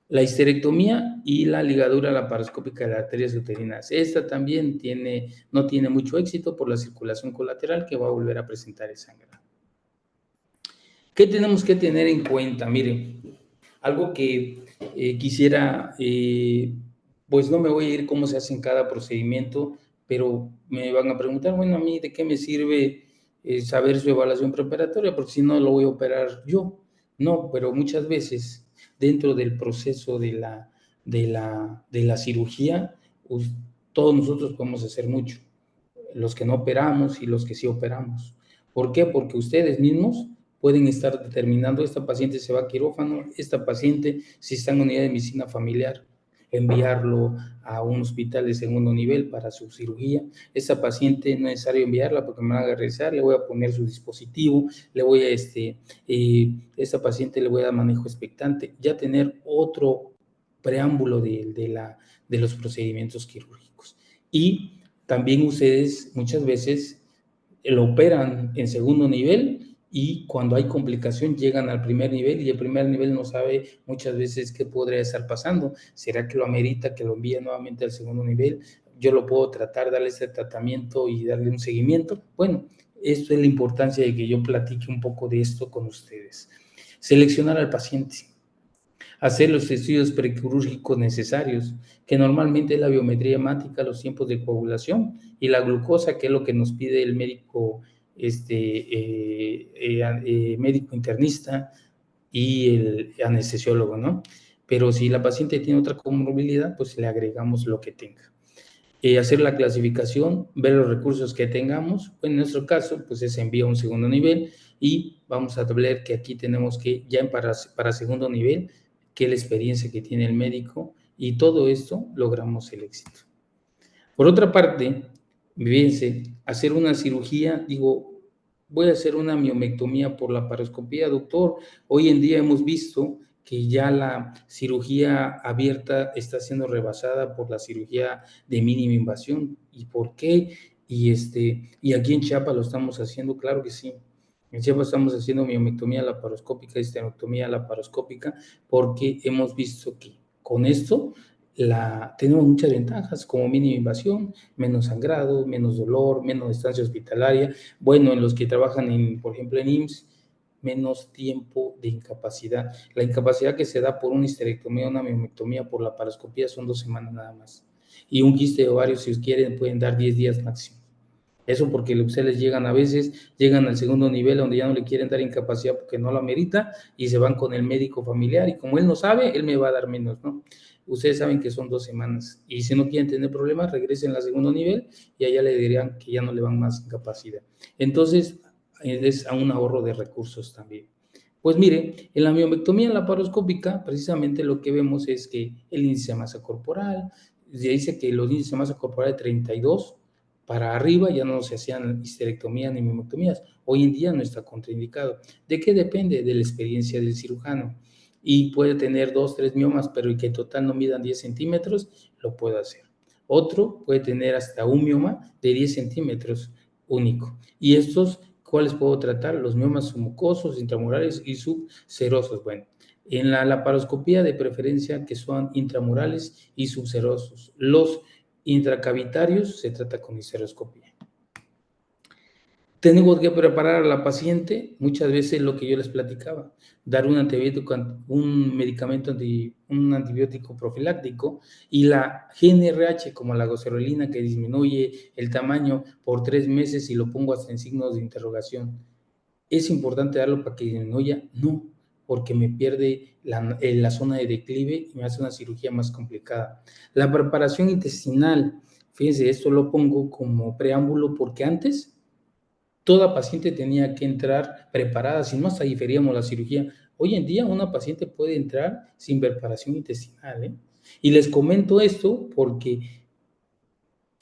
B: la histerectomía y la ligadura laparoscópica de las arterias uterinas. Esta también no tiene mucho éxito por la circulación colateral que va a volver a presentar el sangrado. ¿Qué tenemos que tener en cuenta? Miren, algo que quisiera, pues no me voy a ir cómo se hace en cada procedimiento, pero me van a preguntar, bueno, a mí de qué me sirve saber su evaluación preparatoria, porque si no lo voy a operar yo. No, pero muchas veces dentro del proceso de la cirugía, pues, todos nosotros podemos hacer mucho, los que no operamos y los que sí operamos. ¿Por qué? Porque ustedes mismos pueden estar determinando, esta paciente se va a quirófano, esta paciente, si está en unidad de medicina familiar, enviarlo a un hospital de segundo nivel para su cirugía. Esta paciente no es necesario enviarla porque me van a regresar, le voy a poner su dispositivo, le voy a, esta paciente le voy a dar manejo expectante, ya tener otro preámbulo de los procedimientos quirúrgicos. Y también ustedes muchas veces lo operan en segundo nivel y cuando hay complicación llegan al primer nivel y el primer nivel no sabe muchas veces qué podría estar pasando. ¿Será que lo amerita que lo envíe nuevamente al segundo nivel? Yo lo puedo tratar, darle ese tratamiento y darle un seguimiento. Bueno, esto es la importancia de que yo platique un poco de esto con ustedes. Seleccionar al paciente, hacer los estudios prequirúrgicos necesarios, que normalmente es la biometría hemática, los tiempos de coagulación y la glucosa, que es lo que nos pide el médico, médico internista y el anestesiólogo, ¿no? Pero si la paciente tiene otra comorbilidad, pues le agregamos lo que tenga. Hacer la clasificación, ver los recursos que tengamos. En nuestro caso, pues se envía a un segundo nivel y vamos a ver que aquí tenemos que, ya para segundo nivel, qué es la experiencia que tiene el médico y todo esto logramos el éxito. Por otra parte, fíjense, hacer una cirugía, digo, voy a hacer una miomectomía por laparoscopía, doctor. Hoy en día hemos visto que ya la cirugía abierta está siendo rebasada por la cirugía de mínima invasión. ¿Y por qué? Y aquí en Chiapas lo estamos haciendo, claro que sí. En Chiapas estamos haciendo miomectomía laparoscópica, histerectomía laparoscópica, porque hemos visto que con esto tenemos muchas ventajas, como mínima invasión, menos sangrado, menos dolor, menos estancia hospitalaria. Bueno, en los que trabajan, por ejemplo, en IMSS, menos tiempo de incapacidad. La incapacidad que se da por una histerectomía o una miomectomía por laparoscopía son 2 semanas nada más. Y un quiste de ovario, si quieren, pueden dar 10 días máximo. Eso porque ustedes llegan a veces, llegan al segundo nivel donde ya no le quieren dar incapacidad porque no lo amerita y se van con el médico familiar y como él no sabe, él me va a dar menos, ¿no? Ustedes saben que son 2 semanas y si no quieren tener problemas, regresen al segundo nivel y allá le dirían que ya no le van más incapacidad. Entonces, es a un ahorro de recursos también. Pues mire, en la miomectomía laparoscópica, precisamente lo que vemos es que el índice de masa corporal, se dice que los índices de masa corporal de 32 para arriba ya no se hacían histerectomías ni miomectomías. Hoy en día no está contraindicado. ¿De qué depende? De la experiencia del cirujano. Y puede tener 2, 3 miomas, pero que en total no midan 10 centímetros, lo puede hacer. Otro puede tener hasta un mioma de 10 centímetros único. Y estos, ¿cuáles puedo tratar? Los miomas mucosos, intramurales y subserosos. Bueno, en la laparoscopía de preferencia que son intramurales y subserosos. Los intracavitarios se trata con histeroscopía. Tenemos que preparar a la paciente, muchas veces lo que yo les platicaba, dar un antibiótico, un antibiótico profiláctico y la GnRH como la goserelina que disminuye el tamaño por 3 meses y lo pongo hasta en signos de interrogación. ¿Es importante darlo para que disminuya? No, porque me pierde la zona de declive y me hace una cirugía más complicada. La preparación intestinal, fíjense, esto lo pongo como preámbulo porque antes toda paciente tenía que entrar preparada, si no hasta diferíamos la cirugía. Hoy en día una paciente puede entrar sin preparación intestinal, ¿eh? Y les comento esto porque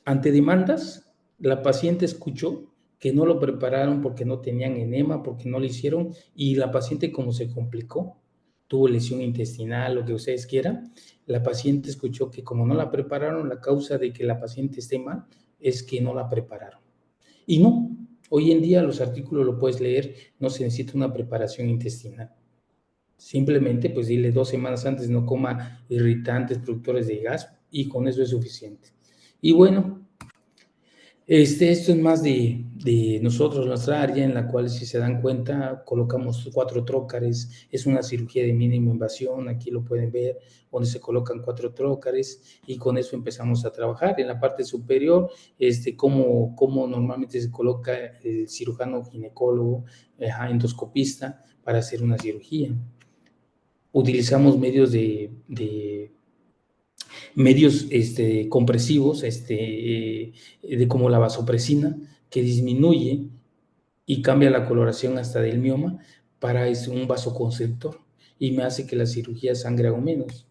B: ante demandas, la paciente escuchó que no lo prepararon porque no tenían enema, porque no lo hicieron, y la paciente como se complicó, tuvo lesión intestinal, lo que ustedes quieran, la paciente escuchó que como no la prepararon, la causa de que la paciente esté mal es que no la prepararon. Y no, hoy en día los artículos lo puedes leer, no se necesita una preparación intestinal. Simplemente, pues dile 2 semanas antes no coma irritantes, productores de gas, y con eso es suficiente. Y bueno, esto es más de nosotros, nuestra área, en la cual, si se dan cuenta, colocamos 4 trócares. Es una cirugía de mínima invasión, aquí lo pueden ver, donde se colocan 4 trócares, y con eso empezamos a trabajar. En la parte superior, como normalmente se coloca el cirujano ginecólogo, endoscopista, para hacer una cirugía. Utilizamos medios compresivos, como la vasopresina, que disminuye y cambia la coloración hasta del mioma para un vasoconstrictor, y me hace que la cirugía sangre aún menos.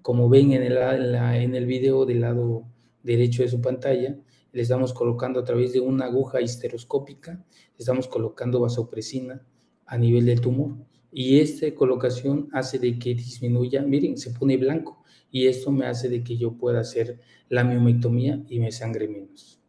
B: Como ven en el video del lado derecho de su pantalla, le estamos colocando a través de una aguja histeroscópica, le estamos colocando vasopresina a nivel del tumor, y esta colocación hace de que disminuya, miren, se pone blanco, y esto me hace de que yo pueda hacer la miomectomía y me sangre menos.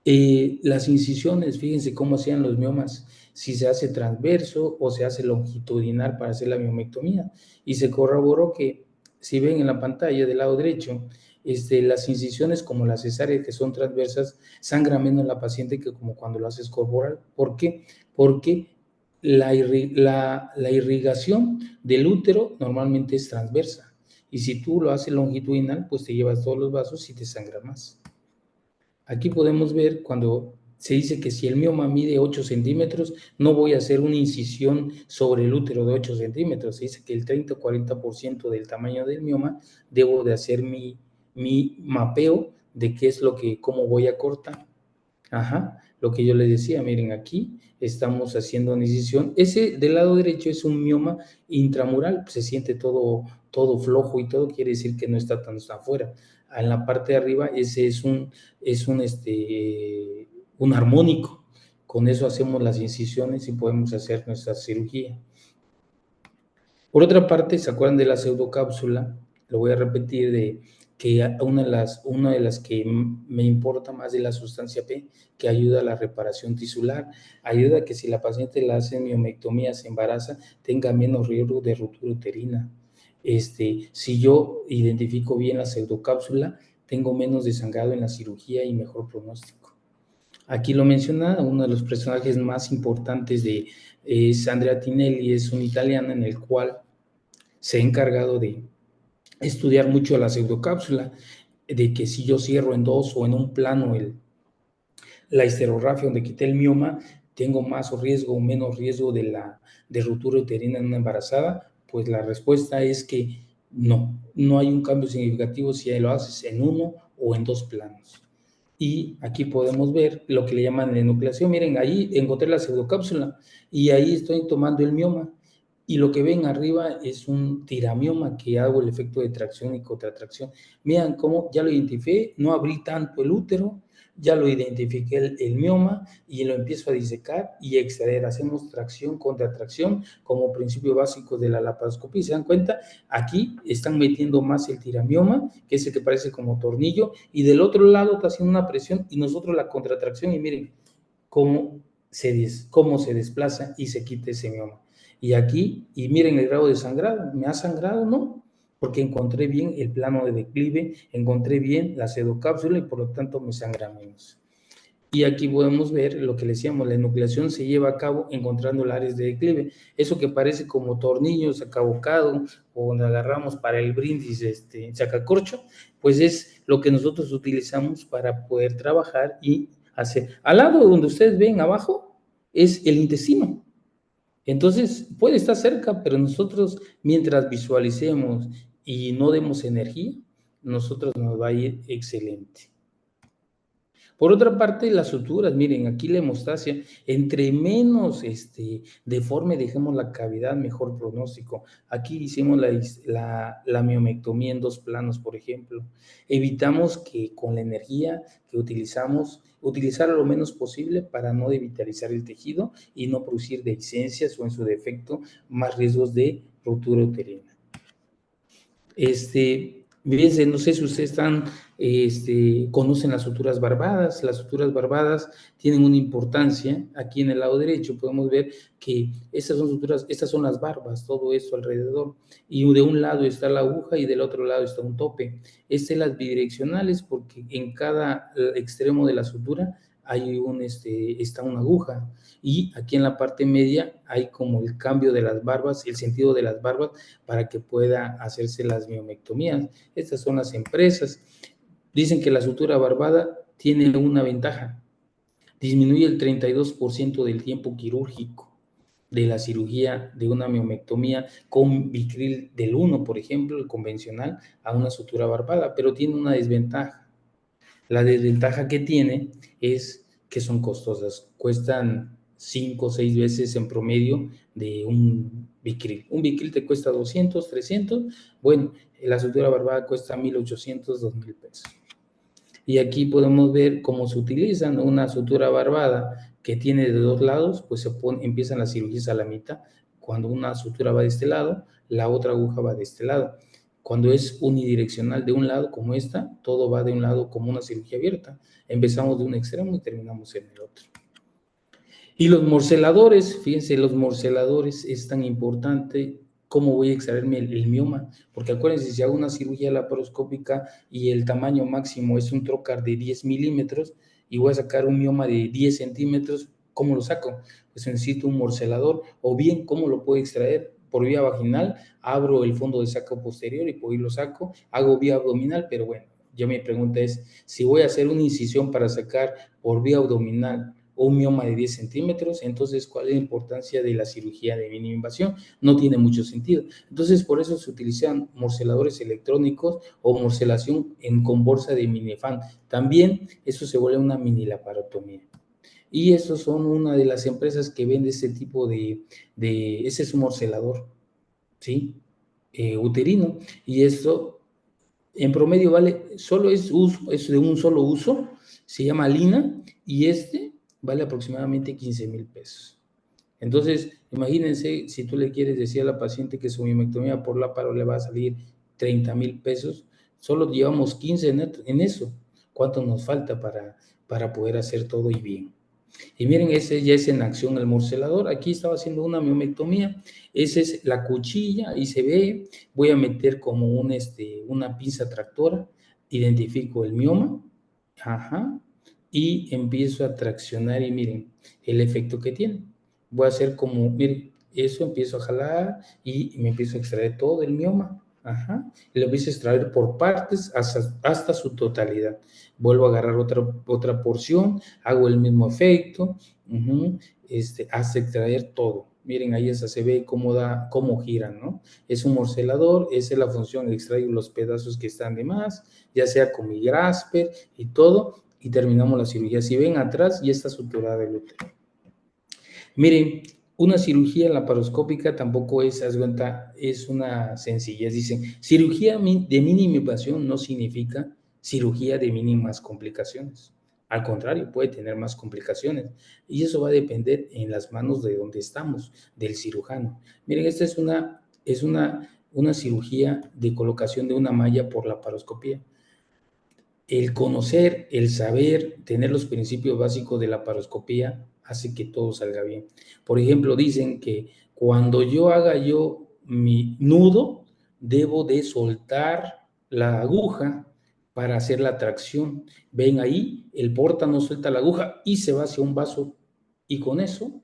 B: Las incisiones, fíjense cómo hacían los miomas, si se hace transverso o se hace longitudinal para hacer la miomectomía, y se corroboró que, si ven en la pantalla del lado derecho, las incisiones como la cesárea, que son transversas, sangra menos la paciente que como cuando lo haces corporal. ¿Por qué? Porque la irrigación del útero normalmente es transversa, y si tú lo haces longitudinal, pues te llevas todos los vasos y te sangra más. Aquí podemos ver cuando se dice que si el mioma mide 8 centímetros, no voy a hacer una incisión sobre el útero de 8 centímetros. Se dice que el 30 o 40% del tamaño del mioma debo de hacer mi mapeo de qué es cómo voy a cortar. Lo que yo les decía, miren, aquí estamos haciendo una incisión. Ese del lado derecho es un mioma intramural, se siente todo flojo y todo, quiere decir que no está tan afuera. En la parte de arriba, ese es un armónico. Con eso hacemos las incisiones y podemos hacer nuestra cirugía. Por otra parte, ¿se acuerdan de la pseudocápsula? Lo voy a repetir, que una de las que me importa más de la sustancia P, que ayuda a la reparación tisular, ayuda a que si la paciente la hace miomectomía, se embaraza, tenga menos riesgo de ruptura uterina. Si yo identifico bien la pseudocápsula, tengo menos desangrado en la cirugía y mejor pronóstico. Aquí lo menciona, uno de los personajes más importantes es Andrea Tinelli, es un italiano en el cual se ha encargado de estudiar mucho la pseudocápsula, de que si yo cierro en 2 o en un plano la histerografia donde quité el mioma, tengo más riesgo o menos riesgo de ruptura uterina en una embarazada. Pues la respuesta es que no hay un cambio significativo si lo haces en 1 o en 2 planos. Y aquí podemos ver lo que le llaman la enucleación. Miren, ahí encontré la pseudocápsula y ahí estoy tomando el mioma. Y lo que ven arriba es un tiramioma, que hago el efecto de tracción y contratracción. Miren cómo ya lo identifiqué, no abrí tanto el útero, ya lo identifiqué el mioma, y lo empiezo a disecar y extraer. Hacemos tracción, contratracción como principio básico de la laparoscopía. ¿Se dan cuenta? Aquí están metiendo más el tiramioma, que es el que parece como tornillo, y del otro lado está haciendo una presión y nosotros la contratracción, y miren cómo se desplaza y se quita ese mioma. Y aquí, y miren el grado de sangrado. ¿Me ha sangrado? No, porque encontré bien el plano de declive, encontré bien la pseudocápsula y por lo tanto me sangra menos. Y aquí podemos ver lo que le decíamos, la enucleación se lleva a cabo encontrando las áreas de declive. Eso que parece como tornillos acabocado o donde agarramos para el brindis, sacacorcho, pues es lo que nosotros utilizamos para poder trabajar y hacer. Al lado donde ustedes ven abajo es el intestino. Entonces puede estar cerca, pero nosotros, mientras visualicemos y no demos energía, nosotros nos va a ir excelente. Por otra parte, las suturas, miren, aquí la hemostasia, entre menos deforme dejemos la cavidad, mejor pronóstico. Aquí hicimos la miomectomía en 2 planos, por ejemplo. Evitamos que con la energía que utilizar lo menos posible para no devitalizar el tejido y no producir dehiscencias o, en su defecto, más riesgos de ruptura uterina. Fíjense, no sé si ustedes conocen las suturas barbadas. Las suturas barbadas tienen una importancia. Aquí en el lado derecho podemos ver que estas son suturas, estas son las barbas, todo esto alrededor. Y de un lado está la aguja y del otro lado está un tope. Las bidireccionales porque en cada extremo de la sutura hay está una aguja. Y aquí en la parte media hay como el cambio de las barbas, el sentido de las barbas para que pueda hacerse las miomectomías. Estas son las empresas. Dicen que la sutura barbada tiene una ventaja. Disminuye el 32% del tiempo quirúrgico de la cirugía de una miomectomía con Vicryl del 1, por ejemplo, el convencional, a una sutura barbada, pero tiene una desventaja. La desventaja que tiene es que son costosas, cuestan 5 o 6 veces en promedio de un Vicryl. Un Vicryl te cuesta 200, 300, bueno, la sutura barbada cuesta 1,800, 2,000 pesos. Y aquí podemos ver cómo se utilizan una sutura barbada que tiene de dos lados, pues empiezan las cirugías a la mitad. Cuando una sutura va de este lado, la otra aguja va de este lado. Cuando es unidireccional de un lado, como esta, todo va de un lado como una cirugía abierta. Empezamos de un extremo y terminamos en el otro. Y los morceladores, fíjense, los morceladores es tan importante. ¿Cómo voy a extraerme el mioma? Porque acuérdense, si hago una cirugía laparoscópica y el tamaño máximo es un trocar de 10 milímetros y voy a sacar un mioma de 10 centímetros, ¿cómo lo saco? Pues necesito un morcelador, o bien, ¿cómo lo puedo extraer? Por vía vaginal, abro el fondo de saco posterior y por ahí lo saco, hago vía abdominal, pero bueno, ya mi pregunta es, si voy a hacer una incisión para sacar por vía abdominal o un mioma de 10 centímetros, entonces, ¿cuál es la importancia de la cirugía de mínima invasión? No tiene mucho sentido. Entonces, por eso se utilizan morceladores electrónicos o morcelación con bolsa de Minifan. También eso se vuelve una mini laparotomía. Y estos son una de las empresas que vende ese tipo ese es un morcelador, ¿sí? Uterino. Y esto en promedio vale, solo es de un solo uso, se llama Lina, y vale aproximadamente 15,000 pesos. Entonces, imagínense, si tú le quieres decir a la paciente que su miomectomía por láparo le va a salir 30,000 pesos, solo llevamos 15 en eso. ¿Cuánto nos falta para poder hacer todo y bien? Y miren, ese ya es en acción el morcelador. Aquí estaba haciendo una miomectomía. Esa es la cuchilla, ahí se ve. Voy a meter como una pinza tractora. Identifico el mioma. Ajá. Y empiezo a traccionar y miren el efecto que tiene. Voy a hacer como, miren, eso empiezo a jalar y me empiezo a extraer todo el mioma. Ajá. Y lo empiezo a extraer por partes hasta su totalidad. Vuelvo a agarrar otra porción, hago el mismo efecto, hasta extraer todo. Miren, ahí se ve cómo gira, ¿no? Es un morcelador, esa es la función, extraigo los pedazos que están de más, ya sea con mi grasper y todo, y terminamos la cirugía. Si ven atrás, ya está suturada el útero. Miren, una cirugía laparoscópica tampoco es una sencillez. Dicen, cirugía de mínima invasión no significa cirugía de mínimas complicaciones. Al contrario, puede tener más complicaciones. Y eso va a depender en las manos de donde estamos, del cirujano. Miren, esta es una cirugía de colocación de una malla por laparoscopía. El conocer, el saber, tener los principios básicos de la laparoscopía hace que todo salga bien. Por ejemplo, dicen que cuando yo haga mi nudo, debo de soltar la aguja para hacer la tracción. Ven ahí, el porta no suelta la aguja y se va hacia un vaso, y con eso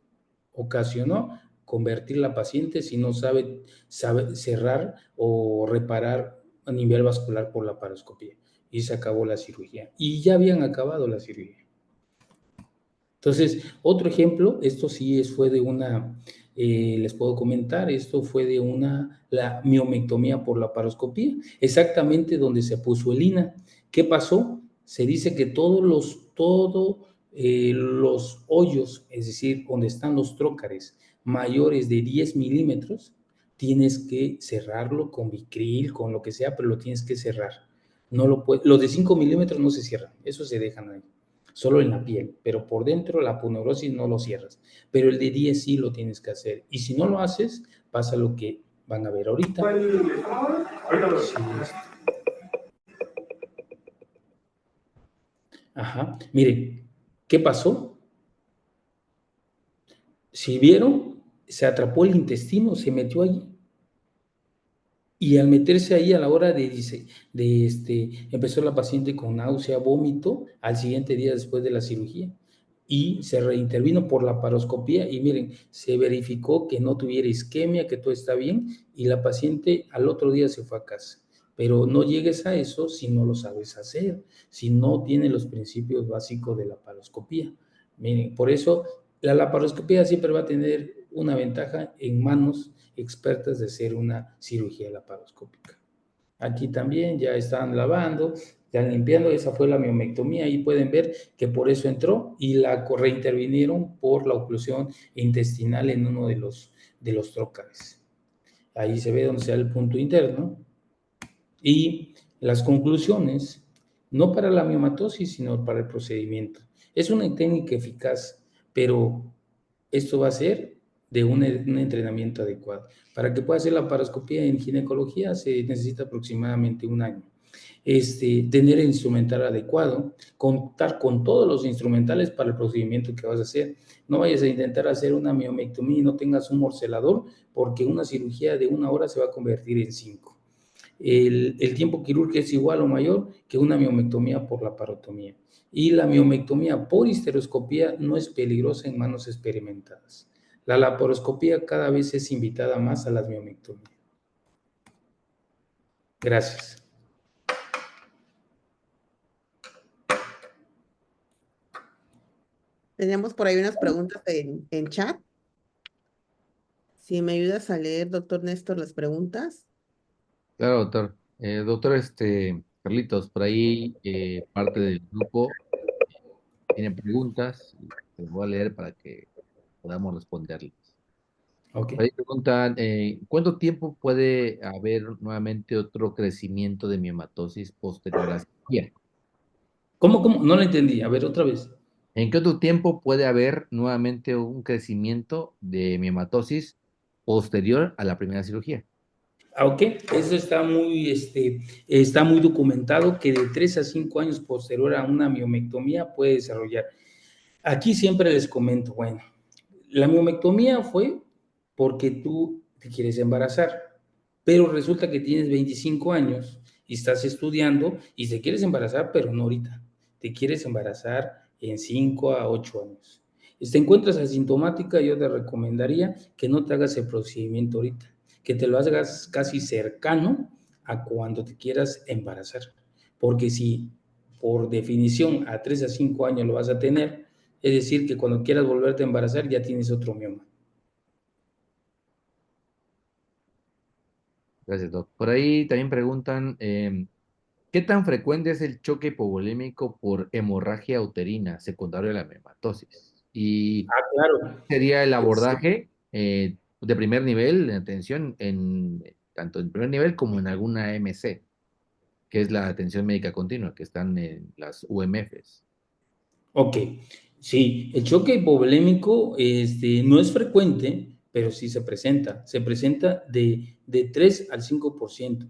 B: ocasionó convertir la paciente si no sabe cerrar o reparar a nivel vascular por la laparoscopía. Y se acabó la cirugía. Y ya habían acabado la cirugía. Entonces, otro ejemplo, esto sí fue de les puedo comentar, esto fue de la miomectomía por laparoscopía, exactamente donde se puso el INA. ¿Qué pasó? Se dice que todos los hoyos, es decir, donde están los trócares mayores de 10 milímetros, tienes que cerrarlo con Vicryl, con lo que sea, pero lo tienes que cerrar. Los de 5 milímetros no se cierran, esos se dejan ahí, solo en la piel, pero por dentro la aponeurosis no lo cierras, pero el de 10 sí lo tienes que hacer, y si no lo haces, pasa lo que van a ver ahorita. Sí, Ajá. Mire, ¿qué pasó? Si vieron, se atrapó el intestino, se metió allí. Y al meterse ahí a la hora empezó la paciente con náusea, vómito, al siguiente día después de la cirugía. Y se reintervino por la paroscopía y miren, se verificó que no tuviera isquemia, que todo está bien y la paciente al otro día se fue a casa. Pero no llegues a eso si no lo sabes hacer, si no tienes los principios básicos de la paroscopía. Miren, por eso la laparoscopía siempre va a tener una ventaja en manos expertas de hacer una cirugía laparoscópica. Aquí también ya están lavando, ya limpiando, esa fue la miomectomía, ahí pueden ver que por eso entró y la reintervinieron por la oclusión intestinal en uno de los trócares. Ahí se ve donde se da el punto interno y las conclusiones, no para la miomatosis, sino para el procedimiento. Es una técnica eficaz, pero esto va a ser de un entrenamiento adecuado. Para que pueda hacer la paroscopía en ginecología se necesita aproximadamente un año. Tener el instrumental adecuado, contar con todos los instrumentales para el procedimiento que vas a hacer. No vayas a intentar hacer una miomectomía y no tengas un morcelador, porque una cirugía de 1 hora se va a convertir en 5. El tiempo quirúrgico es igual o mayor que una miomectomía por laparotomía. Y la miomectomía por histeroscopía no es peligrosa en manos experimentadas. La laparoscopía cada vez es invitada más a las miomectomías. Gracias.
C: Tenemos por ahí unas preguntas en chat. Si me ayudas a leer, doctor Néstor, las preguntas.
D: Claro, doctor. Doctor, Carlitos, por ahí parte del grupo tiene preguntas, y les voy a leer para que podamos responderles.
B: Ok.
D: Por ahí preguntan, ¿cuánto tiempo puede haber nuevamente otro crecimiento de miomatosis posterior a la cirugía?
B: ¿Cómo? No lo entendí. A ver, otra vez.
D: ¿En qué otro tiempo puede haber nuevamente un crecimiento de miomatosis posterior a la primera cirugía?
B: Ok, eso está muy documentado que de 3 a 5 años posterior a una miomectomía puede desarrollar. Aquí siempre les comento, bueno, la miomectomía fue porque tú te quieres embarazar, pero resulta que tienes 25 años y estás estudiando y te quieres embarazar, pero no ahorita. Te quieres embarazar en 5 a 8 años. Si te encuentras asintomática, yo te recomendaría que no te hagas el procedimiento ahorita, que te lo hagas casi cercano a cuando te quieras embarazar. Porque si por definición a 3 a 5 años lo vas a tener, es decir, que cuando quieras volverte a embarazar ya tienes otro mioma.
D: Gracias, doc. Por ahí también preguntan, ¿qué tan frecuente es el choque hipovolémico por hemorragia uterina secundaria a la miomatosis? Y
B: Ah, claro.
D: sería el
B: Sí.
D: abordaje de primer nivel de atención tanto en primer nivel como en alguna MC, que es la atención médica continua, que están en las UMFs.
B: Ok, sí, el choque hipovolémico no es frecuente, pero sí se presenta. Se presenta de 3 al 5%.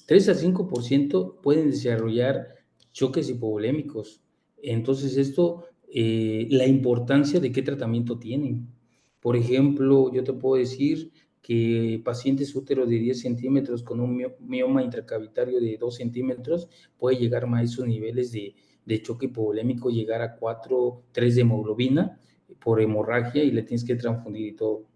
B: 3 al 5% pueden desarrollar choques hipovolémicos. Entonces, la importancia de qué tratamiento tienen. Por ejemplo, yo te puedo decir que pacientes úteros de 10 centímetros con un mioma intracavitario de 2 centímetros puede llegar a esos niveles de choque hipovolémico, llegar a 4, 3 de hemoglobina por hemorragia y le tienes que transfundir y todo.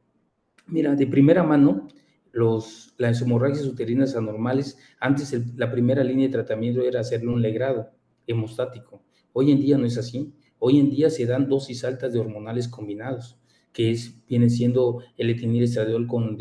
B: Mira, de primera mano, las hemorragias uterinas anormales, antes la primera línea de tratamiento era hacerle un legrado hemostático. Hoy en día no es así. Hoy en día se dan dosis altas de hormonales combinados, viene siendo el etilenilestradiol con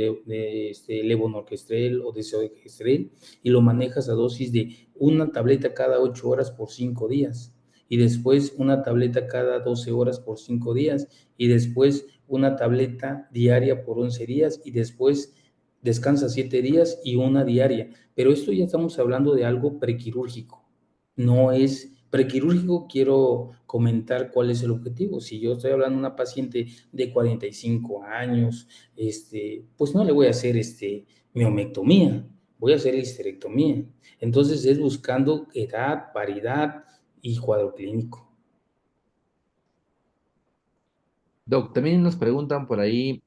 B: levonorgestrel o desogestrel, y lo manejas a dosis de una tableta cada 8 horas por 5 días, y después una tableta cada 12 horas por 5 días, y después una tableta diaria por 11 días, y después descansa 7 días y una diaria. Pero esto ya estamos hablando de algo prequirúrgico. No es prequirúrgico, quiero comentar cuál es el objetivo. Si yo estoy hablando de una paciente de 45 años, pues no le voy a hacer miomectomía, voy a hacer histerectomía. Entonces es buscando edad, paridad y cuadro clínico.
D: Doc, también nos preguntan por ahí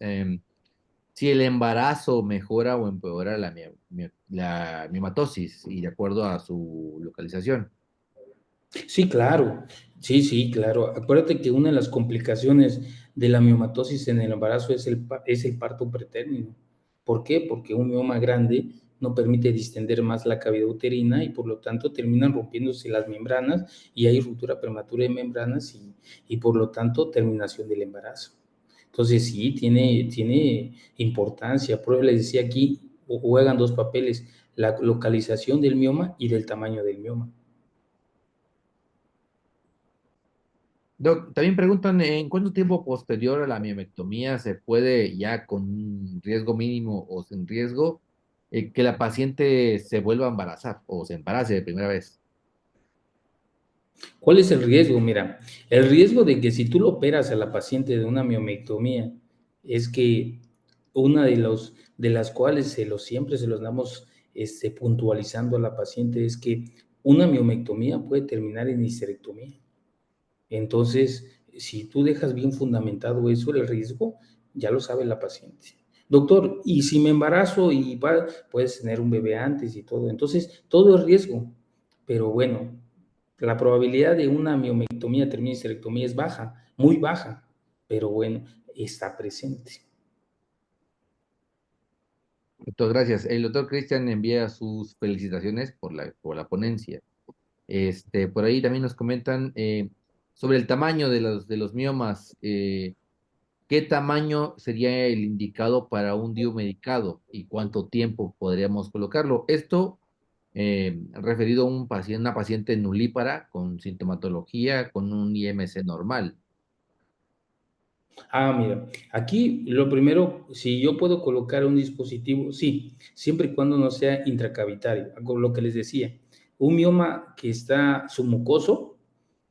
D: si el embarazo mejora o empeora la miomatosis y de acuerdo a su localización.
B: Sí, claro, sí, claro. Acuérdate que una de las complicaciones de la miomatosis en el embarazo es el parto pretérmino. ¿Por qué? Porque un mioma grande no permite distender más la cavidad uterina y por lo tanto terminan rompiéndose las membranas y hay ruptura prematura de membranas y por lo tanto terminación del embarazo. Entonces sí, tiene importancia. Por eso les decía aquí, juegan dos papeles, la localización del mioma y del tamaño del mioma.
D: Doc, también preguntan en cuánto tiempo posterior a la miomectomía se puede ya con un riesgo mínimo o sin riesgo que la paciente se vuelva a embarazar o se embarace de primera vez.
B: ¿Cuál es el riesgo? Mira, el riesgo de que si tú lo operas a la paciente de una miomectomía es que una de las cuales siempre se los damos puntualizando a la paciente es que una miomectomía puede terminar en histerectomía. Entonces, si tú dejas bien fundamentado eso, el riesgo, ya lo sabe la paciente. Doctor, ¿y si me embarazo puedes tener un bebé antes y todo? Entonces, todo es riesgo. Pero bueno, la probabilidad de una miomectomía termine en histerectomía es baja, muy baja, pero bueno, está presente.
D: Doctor, gracias. El doctor Cristian envía sus felicitaciones por la ponencia. Por ahí también nos comentan sobre el tamaño de los miomas. ¿Qué tamaño sería el indicado para un DIU medicado y cuánto tiempo podríamos colocarlo? Esto referido a una paciente nulípara con sintomatología con un IMC normal.
B: Mira, aquí lo primero, si yo puedo colocar un dispositivo, sí, siempre y cuando no sea intracavitario, con lo que les decía, un mioma que está submucoso,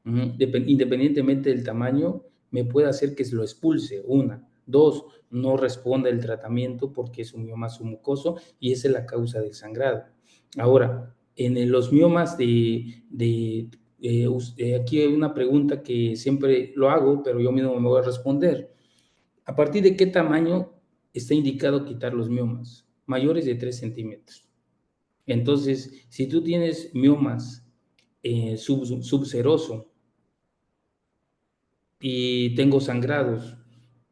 B: independientemente del tamaño, me puede hacer que se lo expulse, una. Dos, no responda el tratamiento porque es un mioma submucoso y esa es la causa del sangrado. Ahora, los miomas aquí hay una pregunta que siempre lo hago, pero yo mismo me voy a responder. ¿A partir de qué tamaño está indicado quitar los miomas? Mayores de 3 centímetros. Entonces, si tú tienes miomas subseroso y tengo sangrados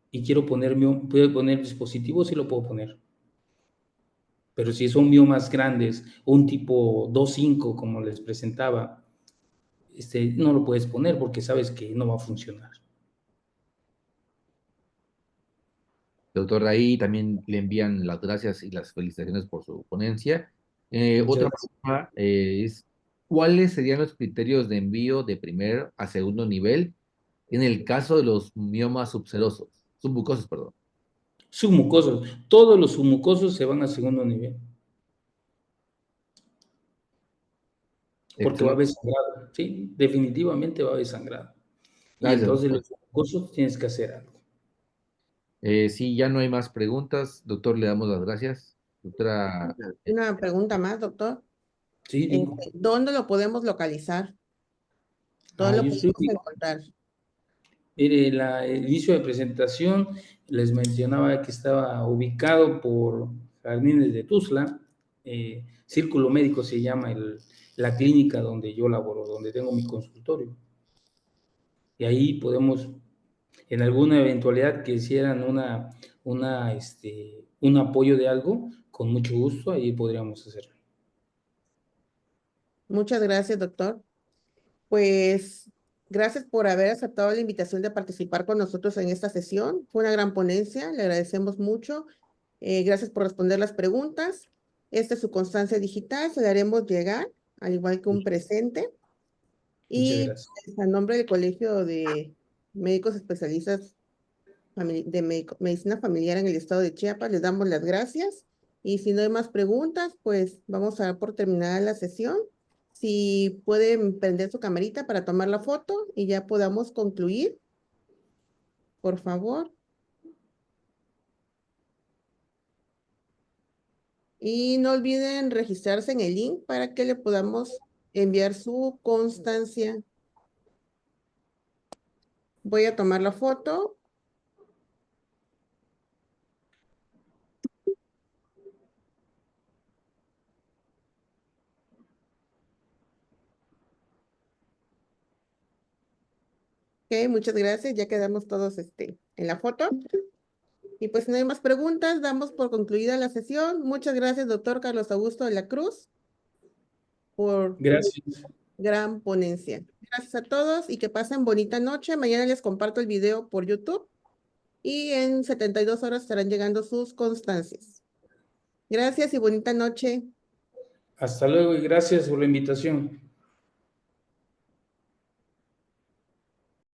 B: y puedo poner dispositivos, sí lo puedo poner. Pero si son miomas grandes, un tipo 2.5 como les presentaba, no lo puedes poner porque sabes que no va a funcionar.
D: Doctor, ahí también le envían las gracias y las felicitaciones por su ponencia.
B: Muchas
D: Otra
B: gracias.
D: pregunta es, ¿cuáles serían los criterios de envío de primer a segundo nivel en el caso de los miomas submucosos, perdón?
B: Submucosos. Todos los submucosos se van a segundo nivel. Porque va a haber
D: Excelente.
B: sangrado, sí, definitivamente va a haber sangrado. Y
D: Gracias,
B: entonces
D: doctor.
B: los cursos tienes que hacer algo.
D: Sí, ya no hay más preguntas. Doctor, le damos las gracias. Doctora,
C: Una pregunta más, doctor.
B: Sí, digo.
C: ¿Dónde lo podemos localizar? ¿Dónde lo
B: Yo estoy,
C: podemos encontrar?
B: mire, el inicio de presentación les mencionaba que estaba ubicado por Jardines de Tuzla, Círculo Médico se llama la clínica donde yo laboro, donde tengo mi consultorio. Y ahí podemos, en alguna eventualidad que hicieran un apoyo de algo, con mucho gusto, ahí podríamos hacerlo.
C: Muchas gracias, doctor. Pues gracias por haber aceptado la invitación de participar con nosotros en esta sesión. Fue una gran ponencia, le agradecemos mucho. Gracias por responder las preguntas. Esta es su constancia digital, se la haremos llegar, al igual que un presente.
B: Muchas
C: Y
B: gracias.
C: pues, a nombre del Colegio de Médicos Especialistas de Medicina Familiar en el estado de Chiapas, les damos las gracias. Y si no hay más preguntas, pues vamos a dar por terminada la sesión. Si pueden prender su camarita para tomar la foto y ya podamos concluir, por favor. Y no olviden registrarse en el link para que le podamos enviar su constancia Voy a tomar la foto. Ok, muchas gracias. Ya quedamos todos en la foto. Y pues si no hay más preguntas, damos por concluida la sesión. Muchas gracias, doctor Carlos Augusto de la Cruz, por
B: Gracias.
C: gran ponencia. Gracias a todos y que pasen bonita noche. Mañana les comparto el video por YouTube y en 72 horas estarán llegando sus constancias. Gracias y bonita noche.
B: Hasta luego y gracias por la invitación.